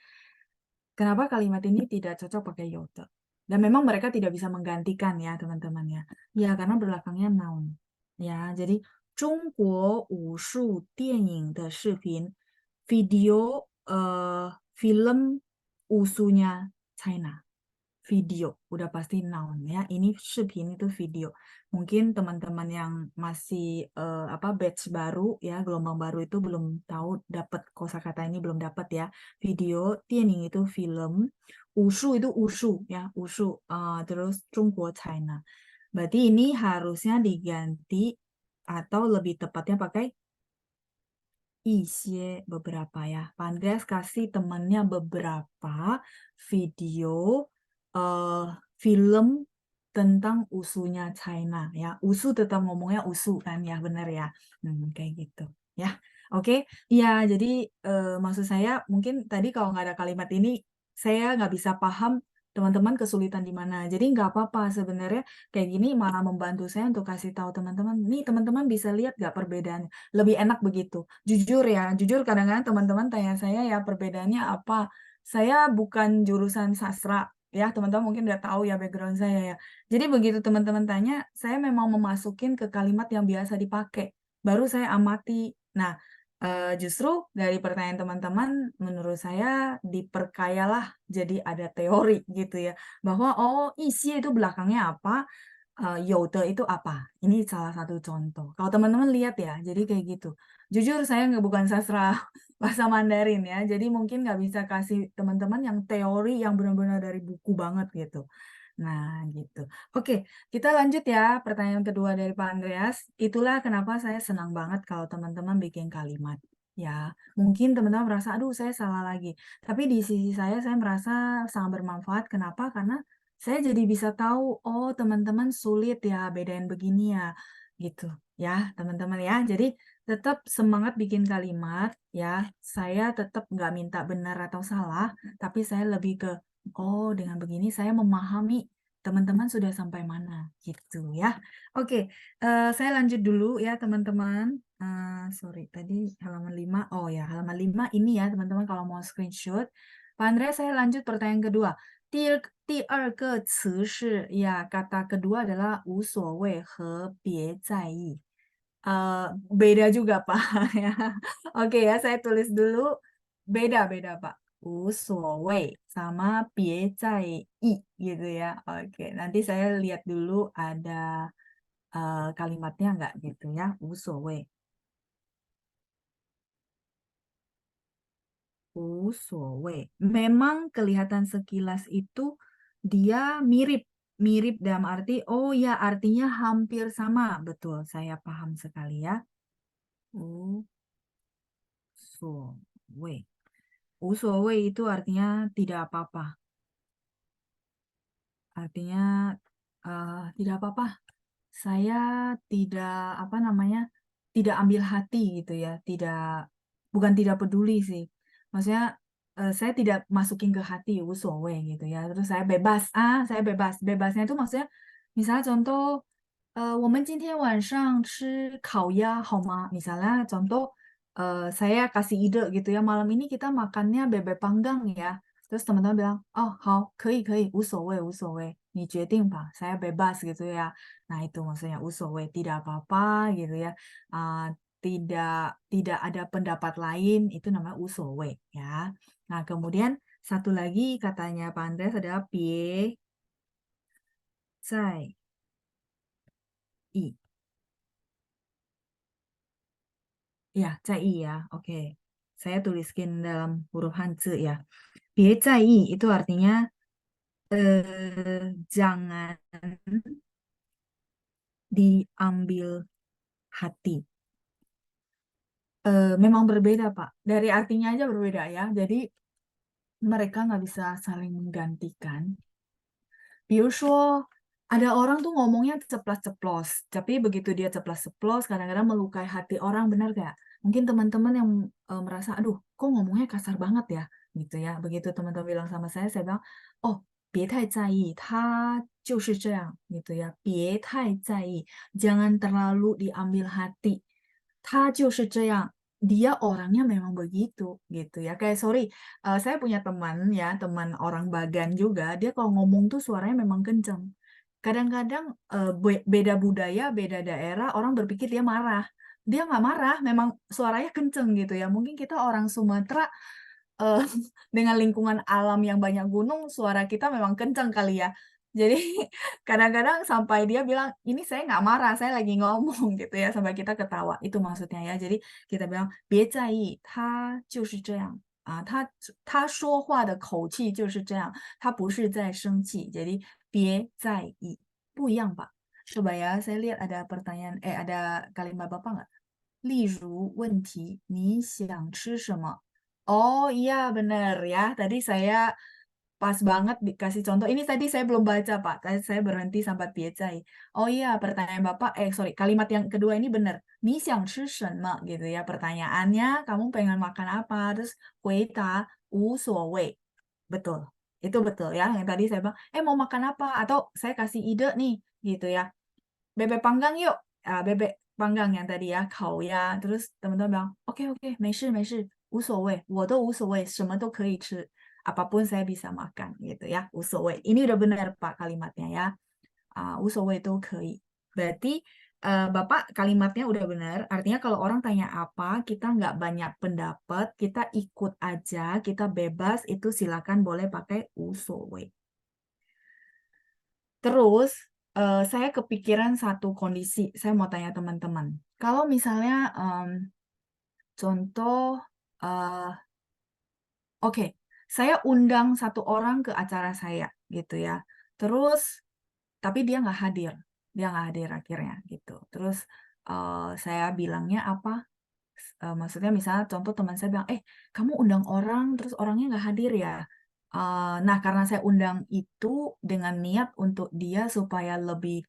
Kenapa kalimat ini tidak cocok pakai 有的? Dan memang mereka tidak bisa menggantikan ya teman-teman ya. Ya karena belakangnya noun. Ya, jadi 中国武术电影的视频 video film usunya China. Video, udah pasti noun ya. Ini 视频 itu video. Mungkin teman-teman yang masih batch baru ya, gelombang baru itu belum tahu dapat kosakata ini belum dapat ya. Video, 电影 itu film, 武术 itu ushu ya, ushu. Terus 中国 China. Berarti ini harusnya diganti atau lebih tepatnya pakai 一些 beberapa ya. Pak Andreas kasih temannya beberapa video film tentang usunya China ya. Usu tetap ngomongnya usu kan ya, benar ya. Kayak gitu ya. Oke, ya jadi maksud saya mungkin tadi kalau nggak ada kalimat ini saya nggak bisa paham teman-teman kesulitan di mana. Jadi nggak apa-apa sebenarnya kayak gini malah membantu saya untuk kasih tahu teman-teman. Nih teman-teman bisa lihat nggak perbedaannya. Lebih enak begitu. Jujur ya, jujur kadang-kadang teman-teman tanya saya ya perbedaannya apa. Saya bukan jurusan sastra ya, teman-teman mungkin udah tahu ya background saya ya. Jadi begitu teman-teman tanya, saya memang memasukin ke kalimat yang biasa dipakai. Baru saya amati. Nah, justru dari pertanyaan teman-teman, menurut saya diperkayalah jadi ada teori gitu ya. Bahwa oh isi itu belakangnya apa, 有的 itu apa? Ini salah satu contoh. Kalau teman-teman lihat ya, jadi kayak gitu. Jujur saya nggak bukan sastra bahasa Mandarin ya, jadi mungkin nggak bisa kasih teman-teman yang teori yang benar-benar dari buku banget gitu. Nah gitu. Oke, kita lanjut ya pertanyaan kedua dari Pak Andreas. Itulah kenapa saya senang banget kalau teman-teman bikin kalimat. Ya, mungkin teman-teman merasa, aduh saya salah lagi. Tapi di sisi saya merasa sangat bermanfaat. Kenapa? Karena saya jadi bisa tahu, oh teman-teman sulit ya bedain begini ya, gitu ya teman-teman ya. Jadi tetap semangat bikin kalimat ya. Saya tetap nggak minta benar atau salah, tapi saya lebih ke, oh dengan begini saya memahami teman-teman sudah sampai mana gitu ya. Oke, saya lanjut dulu ya teman-teman. Sorry, tadi halaman 5. Oh ya, halaman 5 ini ya teman-teman kalau mau screenshot. Pak Andre, saya lanjut pertanyaan kedua. 第二个词是 ya kata kedua adalah 无所谓和别在意. Beda juga Pak ya. Oke ya, saya tulis dulu beda-beda Pak. 无所谓 sama 别在意 gitu ya. Oke, nanti saya lihat dulu ada kalimatnya nggak gitu ya. 无所谓.无所谓. Memang kelihatan sekilas itu dia mirip. Mirip dalam arti, oh ya artinya hampir sama. Betul, saya paham sekali ya. 无所谓. 无所谓 itu artinya tidak apa-apa. Artinya tidak apa-apa. Saya tidak apa namanya tidak ambil hati gitu ya, bukan tidak peduli sih. Maksudnya saya tidak masukin ke hati 无所谓 gitu ya. Terus saya bebas, saya bebas. Bebasnya itu maksudnya misalnya contoh 我们今天晚上吃烤鸭好吗? Misalnya contoh saya kasih ide gitu ya, malam ini kita makannya bebek panggang ya. Terus teman-teman bilang, oh, 好，可以，可以，无所谓，无所谓，你决定吧, saya bebas gitu ya. Nah, itu maksudnya 无所谓, tidak apa-apa gitu ya. Tidak ada pendapat lain, itu namanya 无所谓 ya. Nah, kemudian satu lagi katanya Pak Andreas adalah 别在意. Ya, 在意 ya. Oke. Saya tuliskan dalam huruf Hanzi ya. 别在意 itu artinya jangan diambil hati. Memang berbeda, Pak. Dari artinya aja berbeda ya. Jadi mereka nggak bisa saling menggantikan. 比如说, ada orang tuh ngomongnya ceplas-ceplos, tapi begitu dia ceplas-ceplos, kadang-kadang melukai hati orang, benar gak? Mungkin teman-teman yang merasa, aduh, kok ngomongnya kasar banget ya, gitu ya. Begitu teman-teman bilang sama saya bilang, oh, 别太在意，他就是这样, gitu ya. 别太在意, jangan terlalu diambil hati. 他就是这样, dia orangnya memang begitu, gitu ya. Kayak sorry, saya punya teman ya, teman orang Bagan juga, dia kalau ngomong tuh suaranya memang kenceng. Kadang-kadang beda budaya, beda daerah, orang berpikir dia marah. Dia nggak marah, memang suaranya kenceng gitu ya. Mungkin kita orang Sumatera eh, dengan lingkungan alam yang banyak gunung, suara kita memang kenceng kali ya. Jadi kadang-kadang sampai dia bilang, ini saya nggak marah, saya lagi ngomong gitu ya, sampai kita ketawa. Itu maksudnya ya. Jadi kita bilang, 别在意，他就是这样。他说话的口气就是这样，他不是在生气。Jadi 别在意, 不一样吧? Coba ya, saya lihat ada pertanyaan, ada kalimat Bapak nggak? 例如问题，你想吃什么? Oh iya benar ya. Tadi saya pas banget dikasih contoh. Ini tadi saya belum baca Pak. Tadi saya berhenti sampai biecai. Oh iya pertanyaan Bapak. Sorry. Kalimat yang kedua ini benar. 你想吃什么 gitu ya. Pertanyaannya kamu pengen makan apa? Terus 回答无所谓. Betul. Itu betul ya. Yang tadi saya bilang. Mau makan apa? Atau saya kasih ide nih gitu ya. Bebek panggang yuk. Bebek panggang yang tadi ya. Kau ya. Terus teman-teman bilang. Oke oke. 没事没事. 无所谓. 我都无所谓. 什么都可以吃. Apapun saya bisa makan gitu ya. 无所谓. Ini udah benar Pak kalimatnya ya. 无所谓都可以. Berarti Bapak kalimatnya udah benar. Artinya kalau orang tanya apa, kita nggak banyak pendapat, kita ikut aja, kita bebas, itu silakan boleh pakai 无所谓. Terus saya kepikiran satu kondisi, saya mau tanya teman-teman. Kalau misalnya contoh, oke, saya undang satu orang ke acara saya gitu ya. Terus, tapi dia nggak hadir akhirnya gitu. Terus saya bilangnya apa? Maksudnya misalnya contoh teman saya bilang, kamu undang orang, terus orangnya nggak hadir ya. Nah, karena saya undang itu dengan niat untuk dia supaya lebih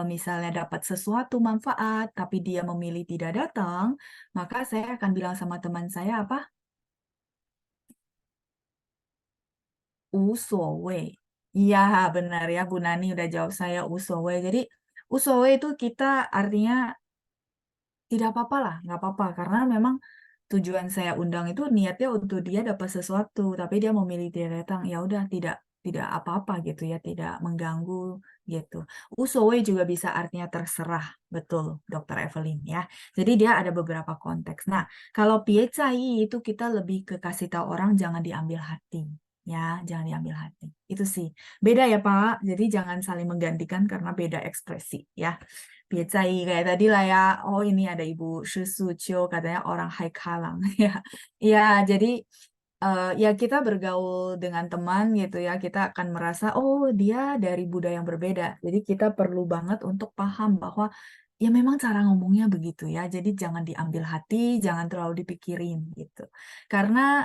misalnya dapat sesuatu manfaat, tapi dia memilih tidak datang, maka saya akan bilang sama teman saya apa? 无所谓. Iya, benar ya, Bu Nani udah jawab saya 无所谓. Jadi 无所谓itu kita artinya tidak apa-apa lah, nggak apa-apa. Karena memang tujuan saya undang itu niatnya untuk dia dapat sesuatu, tapi dia memilih tidak datang, ya udah tidak apa-apa gitu ya, tidak mengganggu gitu. 无所谓 juga bisa artinya terserah, betul, Dokter Evelyn ya. Jadi dia ada beberapa konteks. Nah, kalau 别在意 itu kita lebih ke kasih tahu orang jangan diambil hati. Ya, jangan diambil hati. Itu sih. Beda ya, Pak. Jadi jangan saling menggantikan karena beda ekspresi ya. 别在意 kayak tadi lah ya. Oh, ini ada Ibu Shi Su Qiu katanya orang Hai Kalang ya. Ya, jadi ya kita bergaul dengan teman gitu ya, kita akan merasa oh dia dari budaya yang berbeda. Jadi kita perlu banget untuk paham bahwa ya memang cara ngomongnya begitu ya. Jadi jangan diambil hati, jangan terlalu dipikirin gitu. Karena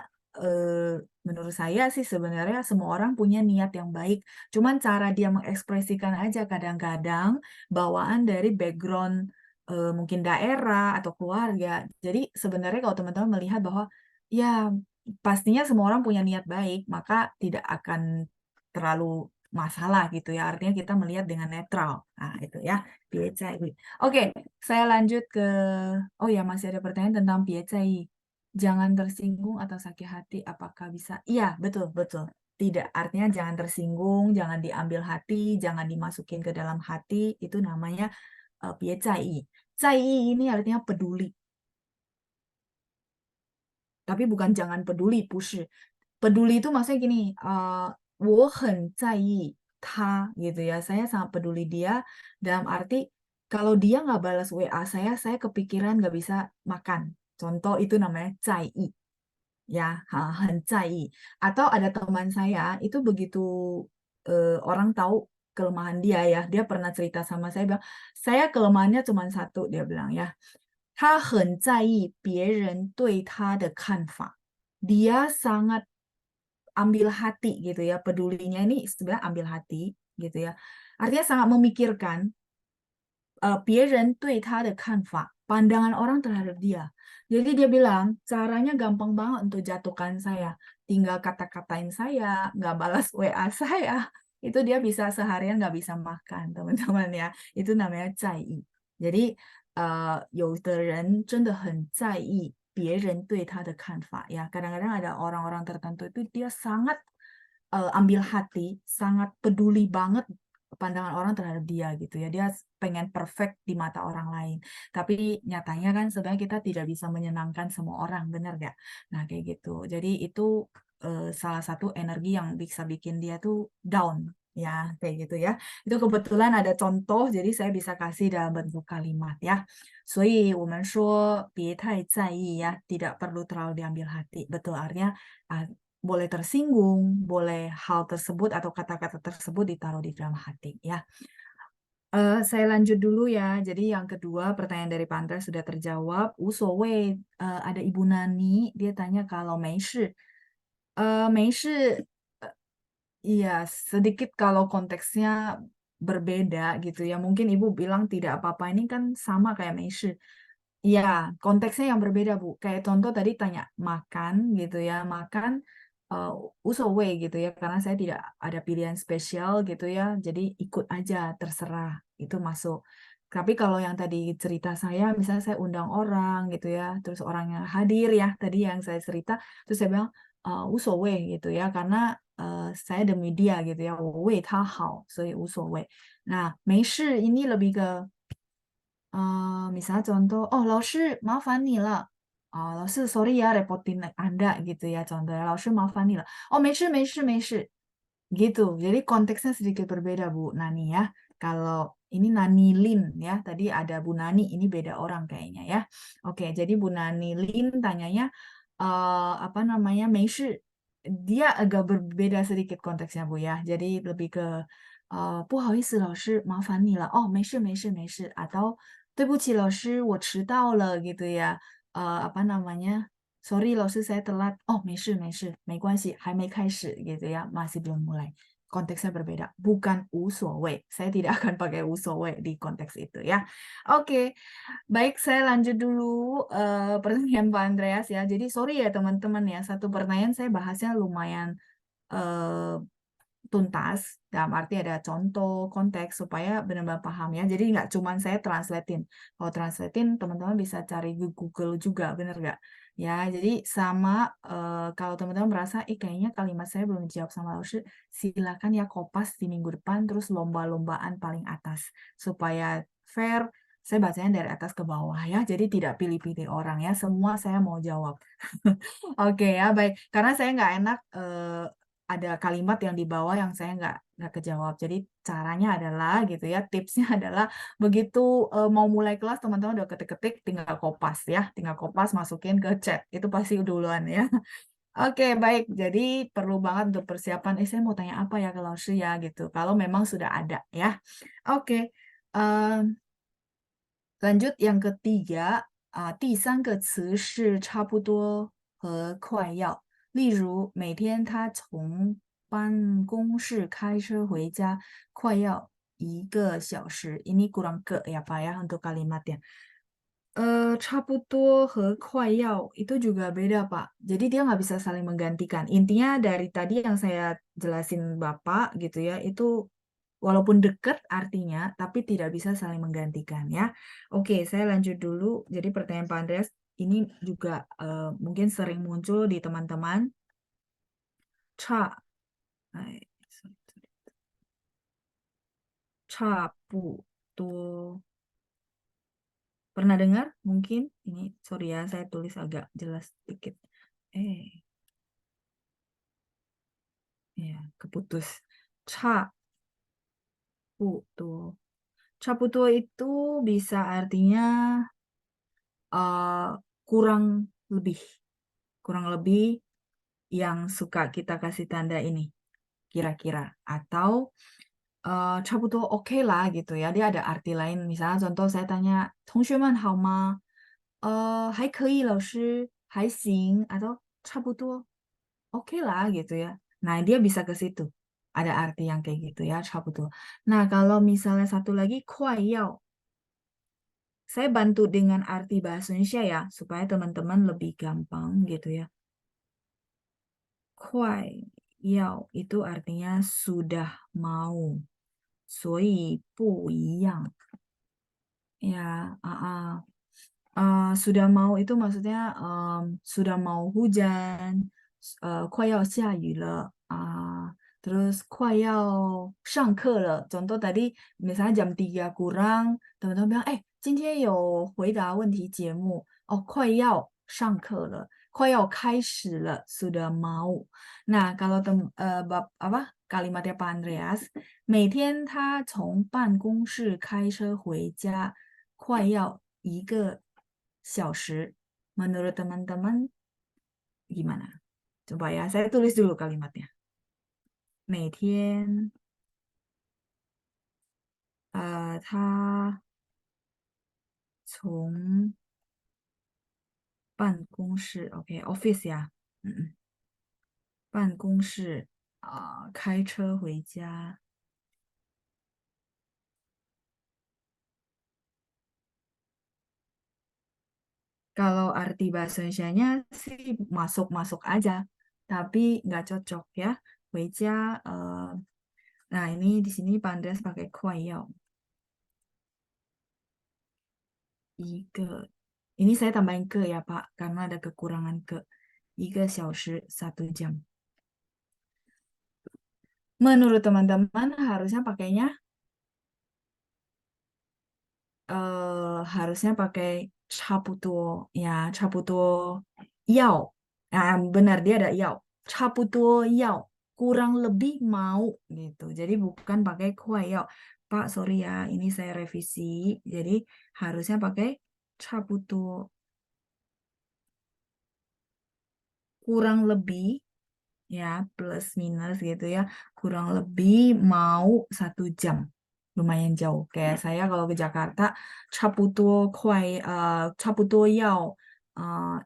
menurut saya sih sebenarnya semua orang punya niat yang baik. Cuman cara dia mengekspresikan aja kadang-kadang bawaan dari background mungkin daerah atau keluarga. Jadi sebenarnya kalau teman-teman melihat bahwa ya pastinya semua orang punya niat baik, maka tidak akan terlalu masalah gitu ya. Artinya kita melihat dengan netral. Nah, itu ya. Piecai. Oke, saya lanjut ke oh ya masih ada pertanyaan tentang piecai. Jangan tersinggung atau sakit hati, apakah bisa? Iya, betul, betul. Tidak, artinya jangan tersinggung, jangan diambil hati, jangan dimasukin ke dalam hati, itu namanya piecai. Cai ini artinya peduli. Tapi bukan jangan peduli, 不是. Peduli itu maksudnya gini, 我很在意他gitu ya. Saya sangat peduli dia dalam arti kalau dia nggak balas WA saya kepikiran nggak bisa makan. Contoh itu namanya 在意 ya, 很在意. Atau ada teman saya itu begitu orang tahu kelemahan dia ya, dia pernah cerita sama saya bilang, saya kelemahannya cuma satu dia bilang ya. 他很在意别人对他的看法. Dia sangat ambil hati gitu ya, pedulinya ini sebenarnya ambil hati gitu ya. Artinya sangat memikirkan 别人对他的看法, pandangan orang terhadap dia. Jadi dia bilang caranya gampang banget untuk jatuhkan saya. Tinggal kata-katain saya, nggak balas WA saya. Itu dia bisa seharian nggak bisa makan, teman-teman ya. Itu namanya 在意. Jadi 有的人真的很在意别人对他的看法 ya. Kadang-kadang ada orang-orang tertentu itu dia sangat ambil hati, sangat peduli banget pandangan orang terhadap dia gitu ya. Dia pengen perfect di mata orang lain. Tapi nyatanya kan sebenarnya kita tidak bisa menyenangkan semua orang, benar nggak? Nah, kayak gitu. Jadi itu salah satu energi yang bisa bikin dia tuh down. Ya, kayak gitu ya. Itu kebetulan ada contoh, jadi saya bisa kasih dalam bentuk kalimat ya. 所以我们说别太在意 ya, tidak perlu terlalu diambil hati. Betul, artinya boleh tersinggung, boleh hal tersebut atau kata-kata tersebut ditaruh di dalam hati ya. Saya lanjut dulu ya. Jadi yang kedua pertanyaan dari Pandra sudah terjawab. 无所谓, ada Ibu Nani, dia tanya kalau 没事. 没事, iya sedikit kalau konteksnya berbeda gitu ya. Mungkin Ibu bilang tidak apa-apa ini kan sama kayak 没事. Iya, konteksnya yang berbeda, Bu. Kayak contoh tadi tanya makan gitu ya, makan uh, 无所谓gitu ya, karena saya tidak ada pilihan spesial gitu ya, jadi ikut aja, terserah, itu masuk. Tapi kalau yang tadi cerita saya, misalnya saya undang orang gitu ya, terus orangnya hadir ya, tadi yang saya cerita, terus saya bilang 无所谓gitu ya, karena saya demi dia gitu ya, 我为他好，所以无所谓. Nah, 没事 ini lebih ke misalnya contoh, oh 老师麻烦你了. Oh, 老师 sorry ya repotin Anda gitu ya contohnya. 老师麻烦你了. Oh 没事没事没事. Gitu. Jadi konteksnya sedikit berbeda Bu Nani ya. Kalau ini Nani Lin ya. Tadi ada Bu Nani, ini beda orang kayaknya ya. Oke, jadi Bu Nani Lin tanyanya apa namanya? 没事. Dia agak berbeda sedikit konteksnya Bu ya. Jadi lebih ke 不好意思老师麻烦你了. Oh 没事没事没事 atau 对不起老师我迟到了 gitu ya. Apa namanya? Sorry 老师 saya telat. Oh 没事没关系还没开始 gitu ya. Masih belum mulai. Konteksnya berbeda. Bukan 无所谓. Saya tidak akan pakai 无所谓 di konteks itu ya. Oke. Baik, saya lanjut dulu pertanyaan Pak Andreas ya. Jadi sorry ya teman-teman ya. Satu pertanyaan saya bahasnya lumayan eh, tuntas, dalam arti ada contoh, konteks, supaya benar-benar paham ya. Jadi nggak cuma saya translatein. Kalau translatein, teman-teman bisa cari di Google juga, benar nggak? Ya, jadi sama kalau teman-teman merasa, kayaknya kalimat saya belum dijawab sama Laushe, silakan ya kopas di minggu depan, terus lomba-lombaan paling atas. Supaya fair, saya bacanya dari atas ke bawah ya, jadi tidak pilih-pilih orang ya, semua saya mau jawab. Oke ya, baik. Karena saya nggak enak ada kalimat yang di bawah yang saya nggak kejawab. Jadi caranya adalah gitu ya, tipsnya adalah begitu mau mulai kelas teman-teman udah ketik-ketik, tinggal kopas ya, tinggal kopas masukin ke chat. Itu pasti duluan ya. Oke, baik. Jadi perlu banget untuk persiapan. Saya mau tanya apa ya kalau Shi ya gitu. Kalau memang sudah ada ya. Oke. em, lanjut yang ketiga, 第三个词是差不多和快要。例如，每天他从办公室开车回家，快要1个小时。Ini kurang ke ya Pak ya untuk kalimatnya. 差不多和快要itu juga beda, Pak. Jadi dia nggak bisa saling menggantikan. Intinya dari tadi yang saya jelasin Bapak gitu ya, itu walaupun dekat artinya, tapi tidak bisa saling menggantikan ya. Oke, saya lanjut dulu. Jadi pertanyaan Pak Andreas ini juga mungkin sering muncul di teman-teman. Cha, eh, Chapu. Pernah dengar? Mungkin ini, sorry ya, saya tulis agak jelas sedikit. Ya, keputus. Caputo. Caputo itu bisa artinya eh, kurang lebih. Kurang lebih yang suka kita kasih tanda ini, kira-kira. Atau caputo oke lah gitu ya. Dia ada arti lain. Misalnya contoh saya tanya, 同学们好吗? 还可以老师,还行. Atau caputo oke lah gitu ya. Nah, dia bisa ke situ. Ada arti yang kayak gitu ya, caputo. Nah, kalau misalnya satu lagi, kuayao. Saya bantu dengan arti bahasa Indonesia ya, supaya teman-teman lebih gampang gitu ya. Kuayao itu artinya sudah mau. 所以不一样. Ya, sudah mau itu maksudnya sudah mau hujan, 快要下雨了, terus 快要上课了. Contoh tadi misalnya jam 3 kurang, teman-teman bilang, 今天有回答问题节目. Oh, 快要上课了, 快要开始了, sudah mau. Nah, kalau kalimatnya Pak Andreas, 每天他从办公室开车回家，快要1个小时. Menurut teman-teman gimana? Coba ya, saya tulis dulu kalimatnya. 每天他从办公室 oke, office ya. 办公室开车回家. Kalau arti bahasa Indonesianya sih masuk-masuk aja, tapi nggak cocok ya. Weja, nah ini di sini Pak Andreas pakai kuayao. Ike. Ini saya tambahin ke ya Pak, karena ada kekurangan ke. 1个小时, 1 jam. Menurut teman-teman harusnya pakainya harusnya pakai caputuo ya, caputuo yao. Nah, benar dia ada yao. Caputuo yao, kurang lebih mau gitu. Jadi bukan pakai kuayao. Pak, sorry ya, ini saya revisi. Jadi harusnya pakai caputuo, kurang lebih ya, plus minus gitu ya. Kurang lebih mau 1 jam. Lumayan jauh. Kayak saya kalau ke Jakarta, 差不多要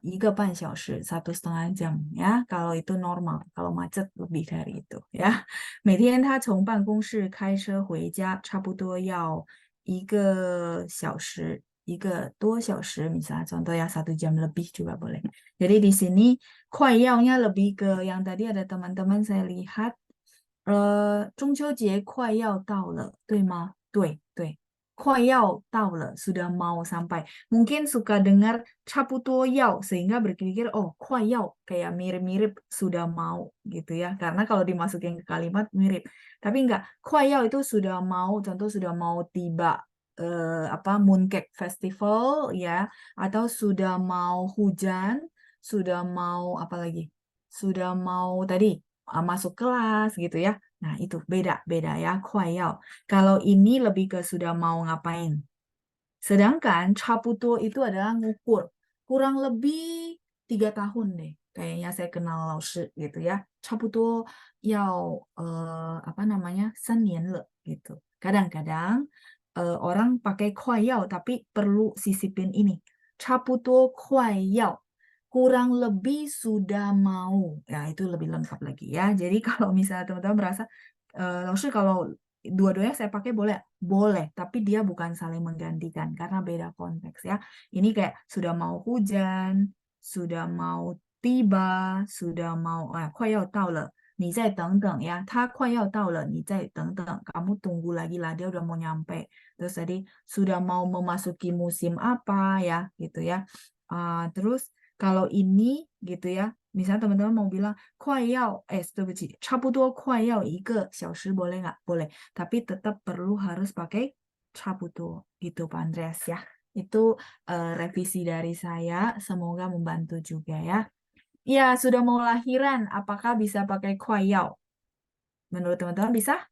1个半小时, 1,5 jam ya. Kalau itu normal, kalau macet lebih dari itu ya. 每天他从办公室开车回家，差不多要1个小时, 1个多小时, misalnya contoh ya 1 jam lebih juga boleh. Jadi di sini 快要nya lebih ke yang tadi ada teman-teman saya lihat 中秋节快要到了，对吗？对对，快要到了, sudah mau sampai. Mungkin suka dengar 差不多要 sehingga berpikir oh 快要 kayak mirip-mirip sudah mau gitu ya. Karena kalau dimasukin ke kalimat mirip. Tapi enggak, 快要 itu sudah mau, contoh sudah mau tiba Mooncake Festival ya, atau sudah mau hujan, sudah mau apa lagi? Sudah mau tadi masuk kelas gitu ya. Nah, itu beda-beda ya, 快要. Kalau ini lebih ke sudah mau ngapain. Sedangkan caputo itu adalah ngukur. Kurang lebih 3 tahun deh. kayaknya saya kenal Laoshi gitu ya. 差不多要apa namanya 3年了gitu. Kadang-kadang orang pakai 快要 tapi perlu sisipin ini. 差不多快要 kurang lebih sudah mau. Ya, itu lebih lengkap lagi ya. Jadi kalau misalnya teman-teman merasa Laoshi kalau dua-duanya saya pakai boleh, boleh, tapi dia bukan saling menggantikan karena beda konteks ya. Ini kayak sudah mau hujan, sudah mau tiba, sudah mau 快要到了，你再等等 ya. 他快要到了，你再等等. Kamu tunggu lagi lah, dia udah mau nyampe. Terus tadi sudah mau memasuki musim apa ya, gitu ya. Terus kalau ini gitu ya, misalnya teman-teman mau bilang 对不起，差不多快要1个小时 boleh nggak? Boleh. Tapi tetap perlu harus pakai 差不多gitu Pak Andreas ya. Itu revisi dari saya, semoga membantu juga ya. Ya, sudah mau lahiran, apakah bisa pakai 快要? Menurut teman-teman bisa?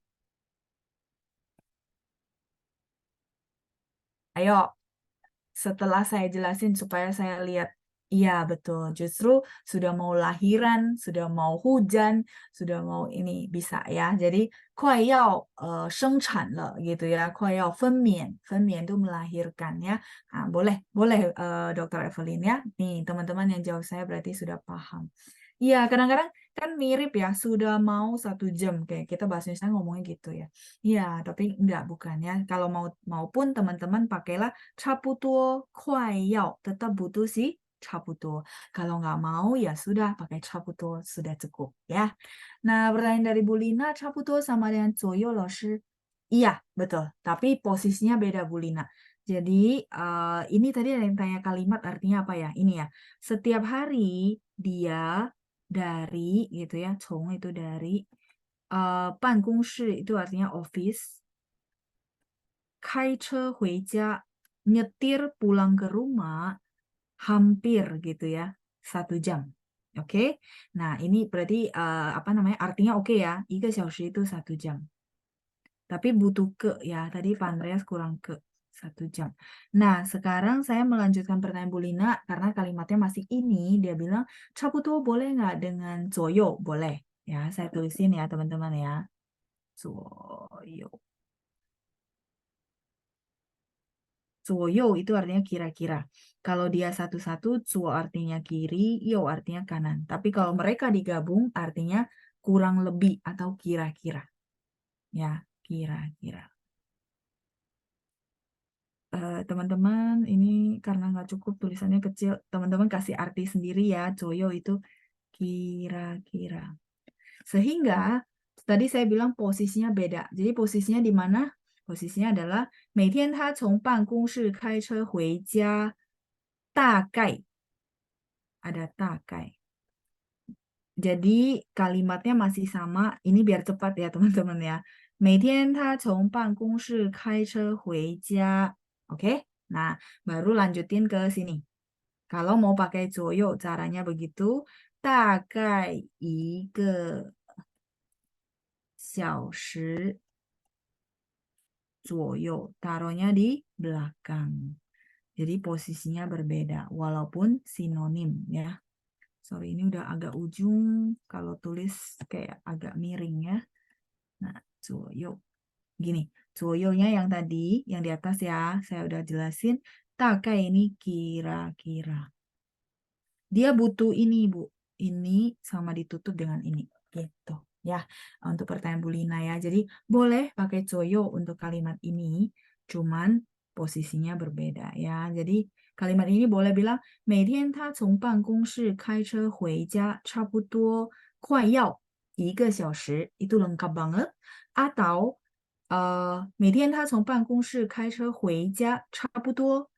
Ayo, setelah saya jelasin supaya saya lihat. Iya, betul. Justru sudah mau lahiran, sudah mau hujan, sudah mau ini bisa ya. Jadi 快要生产了 gitu ya. 快要分娩，分娩 itu melahirkan ya. Nah, boleh, boleh Dokter Evelyn ya. Nih, teman-teman yang jawab saya berarti sudah paham. Iya, kadang-kadang kan mirip ya, sudah mau 1 jam kayak kita bahasa Indonesia ngomongnya gitu ya. Iya, tapi enggak bukan ya. Kalau maupun teman-teman pakailah 差不多快要, tetap butuh sih 差不多. Kalau nggak mau ya sudah pakai 差不多 sudah cukup ya. Nah, pertanyaan dari Bu Lina, 差不多 sama dengan 左右 老师. Iya, betul. Tapi posisinya beda Bu Lina. Jadi ini tadi ada yang tanya kalimat artinya apa ya? Ini ya. Setiap hari dia dari gitu ya, 从 itu dari 办公室 itu artinya office, 开车回家 nyetir pulang ke rumah hampir gitu ya 1 jam. Oke. Nah, ini berarti apa namanya? Artinya oke ya. 1个小时 itu 1 jam. Tapi butuh ke ya. Tadi Pak Andreas kurang ke 1 jam. Nah, sekarang saya melanjutkan pertanyaan Bu Lina karena kalimatnya masih ini. Dia bilang, 差不多 boleh nggak dengan 左右? Boleh. Ya, saya tulisin ya teman-teman ya. 左右. 左右 itu artinya kira-kira. Kalau dia satu-satu, 左 artinya kiri, 右 artinya kanan. Tapi kalau mereka digabung artinya kurang lebih atau kira-kira. Ya, kira-kira. Teman-teman, ini karena nggak cukup tulisannya kecil, teman-teman kasih arti sendiri ya. 左右 itu kira-kira. Sehingga tadi saya bilang posisinya beda. Jadi posisinya di mana? Posisinya adalah 每天他从办公室开车回家，大概 ada 大概. Jadi kalimatnya masih sama. Ini biar cepat ya teman-teman ya. 每天他从办公室开车回家. Oke? Nah, baru lanjutin ke sini. Kalau mau pakai 左右 caranya begitu. 大概一个小时左右. Taruhnya di belakang. Jadi posisinya berbeda. Walaupun sinonim ya. Sorry, ini udah agak ujung. Kalau tulis kayak agak miring ya. Nah, 左右. Gini, 左右nya yang tadi, yang di atas ya. Saya udah jelasin. 大概 ini kira-kira. Dia butuh ini, Bu. Ini sama ditutup dengan ini. Gitu. Ya, untuk pertanyaan Bu Lina ya. Jadi, boleh pakai 左右 untuk kalimat ini. Cuman posisinya berbeda ya. Jadi, kalimat ini boleh bilang 每天他从办公室开车回家差不多快要1个小时. Itu lengkap banget. Atau 每天他从办公室开车回家差不多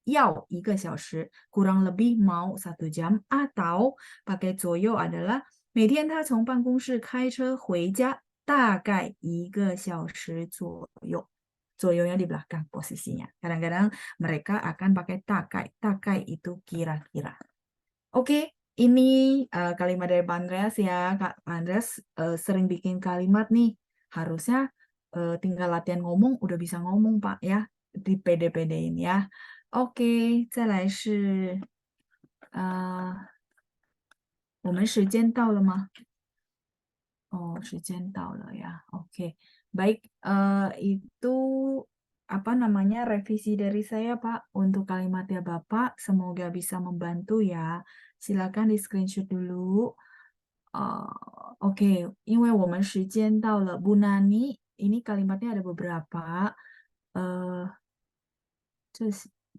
要1个小时, kurang lebih mau 1 jam. Atau pakai 左右 adalah 每天他从办公室开车回家大概1个小时左右. 左右nya di belakang posisinya. Kadang-kadang mereka akan pakai 大概. 大概 itu kira-kira. Oke, ini kalimat dari Pak Andreas ya. Kak Andreas sering bikin kalimat nih. Harusnya tinggal latihan ngomong udah bisa ngomong Pak ya. Di pede-pedein ya. Oke, 再来是我们时间到了吗？Oh, 时间到了ya. Oke. Baik, itu apa namanya revisi dari saya, Pak, untuk kalimatnya Bapak. Semoga bisa membantu ya. Silakan di screenshot dulu. Oke, 因为我们时间到了. Bu Nani, ini kalimatnya ada beberapa. Eh,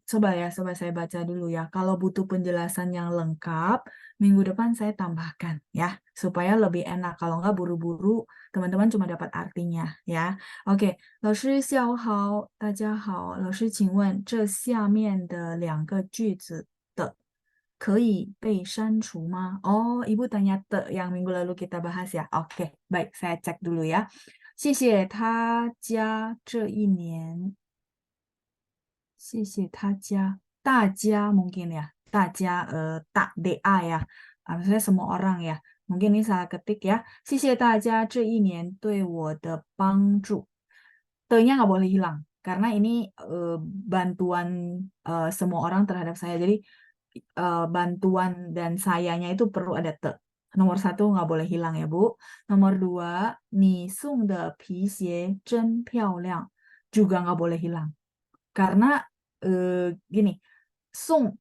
coba saya baca dulu ya. Kalau butuh penjelasan yang lengkap, minggu depan saya tambahkan ya, supaya lebih enak. Kalau nggak buru-buru, teman-teman cuma dapat artinya ya. Oke, 老师下午好，大家好。老师，请问这下面的两个句子的可以被删除吗？Oh, Ibu tanya yang minggu lalu kita bahas ya. Oke, baik, saya cek dulu ya. 谢谢他家这一年。谢谢大家mungkin ya, 大家tak DA ya, maksudnya semua orang ya. Mungkin ini salah ketik ya. 谢谢大家这一年对我的帮助. Te-nya nggak boleh hilang karena ini bantuan semua orang terhadap saya. Jadi bantuan dan sayanya itu perlu ada te. Nomor 1 nggak boleh hilang ya Bu. Nomor 2, 你送的皮鞋真漂亮 juga nggak boleh hilang. Karena gini, sung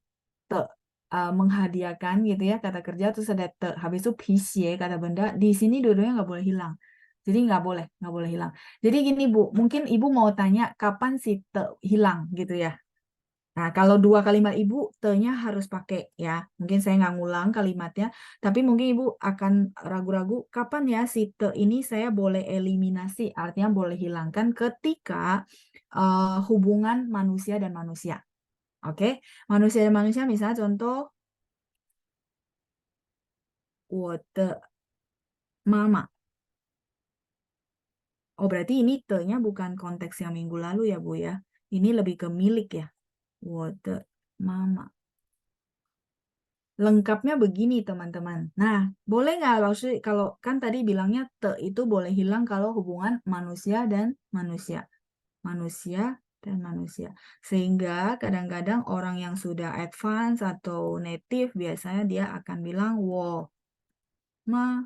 te menghadiahkan gitu ya kata kerja terus ada te habis itu pisye kata benda di sini dua-duanya nggak boleh hilang. Jadi nggak boleh hilang. Jadi gini Bu, mungkin Ibu mau tanya kapan si te hilang gitu ya. Nah, kalau dua kalimat Ibu, te-nya harus pakai ya. Mungkin saya nggak ngulang kalimatnya, tapi mungkin Ibu akan ragu-ragu kapan ya si te ini saya boleh eliminasi, artinya boleh hilangkan ketika hubungan manusia dan manusia. Oke, manusia dan manusia misalnya contoh, 我的妈妈. Oh, berarti ini te-nya bukan konteks yang minggu lalu ya Bu ya. Ini lebih ke milik ya. 我的妈妈. Lengkapnya begini teman-teman. Nah, boleh nggak kalau kan tadi bilangnya te itu boleh hilang kalau hubungan manusia dan manusia. Manusia dan manusia. Sehingga kadang-kadang orang yang sudah advance atau native biasanya dia akan bilang wo ma,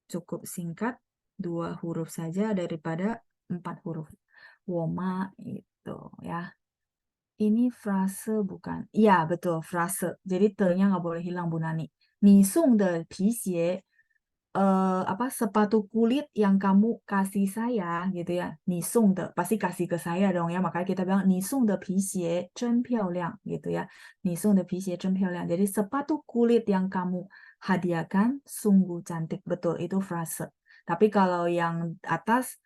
cukup singkat 2 huruf saja daripada 4 huruf. Wo ma itu ya. Ini frase bukan? Iya, betul, frase. Jadi te-nya nggak boleh hilang, Bu Nani. 你送的皮鞋, sepatu kulit yang kamu kasih saya, gitu ya. 你送的, pasti kasih ke saya dong ya. Makanya kita bilang, 你送的皮鞋真漂亮, gitu ya. 你送的皮鞋真漂亮. Jadi sepatu kulit yang kamu hadiahkan sungguh cantik. Betul, itu frase. Tapi kalau yang atas,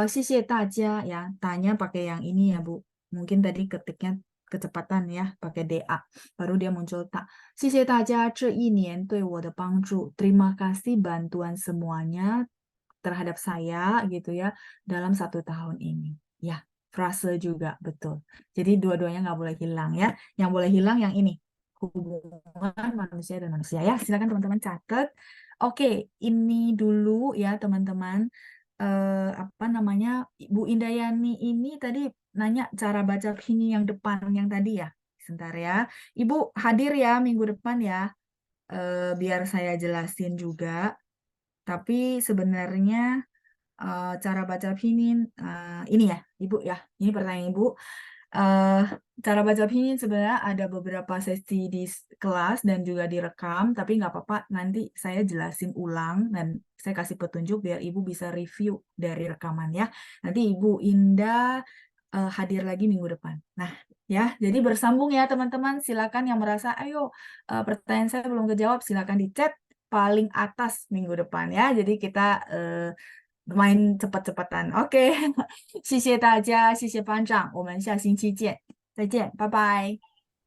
谢谢大家 ya, tanya pakai yang ini ya, Bu. Mungkin tadi ketiknya kecepatan ya, pakai DA. Baru dia muncul tak. 谢谢大家这一年对我的帮助. Terima kasih bantuan semuanya terhadap saya gitu ya dalam 1 tahun ini. Ya, frase juga betul. Jadi dua-duanya nggak boleh hilang ya. Yang boleh hilang yang ini. Hubungan manusia dan manusia ya. Silakan teman-teman catat. Oke, ini dulu ya teman-teman. Apa namanya, Bu Indayani ini tadi nanya cara baca pinyin yang depan yang tadi ya. Sebentar ya. Ibu hadir ya minggu depan ya. Biar saya jelasin juga. Tapi sebenarnya cara baca pinyin ini ya, Ibu ya. Ini pertanyaan Ibu. Cara baca pinyin sebenarnya ada beberapa sesi di kelas dan juga direkam, tapi nggak apa-apa, nanti saya jelasin ulang dan saya kasih petunjuk biar Ibu bisa review dari rekaman ya. Nanti Ibu Indah hadir lagi minggu depan. Nah, ya, jadi bersambung ya teman-teman. Silakan yang merasa, ayo pertanyaan saya belum kejawab, silakan di chat paling atas minggu depan ya. Jadi kita main cepat-cepatan. Oke. 谢谢大家，谢谢班长，我们下星期见，再见，拜拜。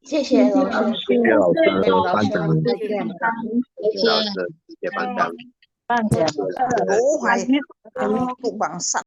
谢谢老师，谢谢老师、老师班长，再见，谢谢老师，谢谢班长。半点，谢谢老师我还没网上。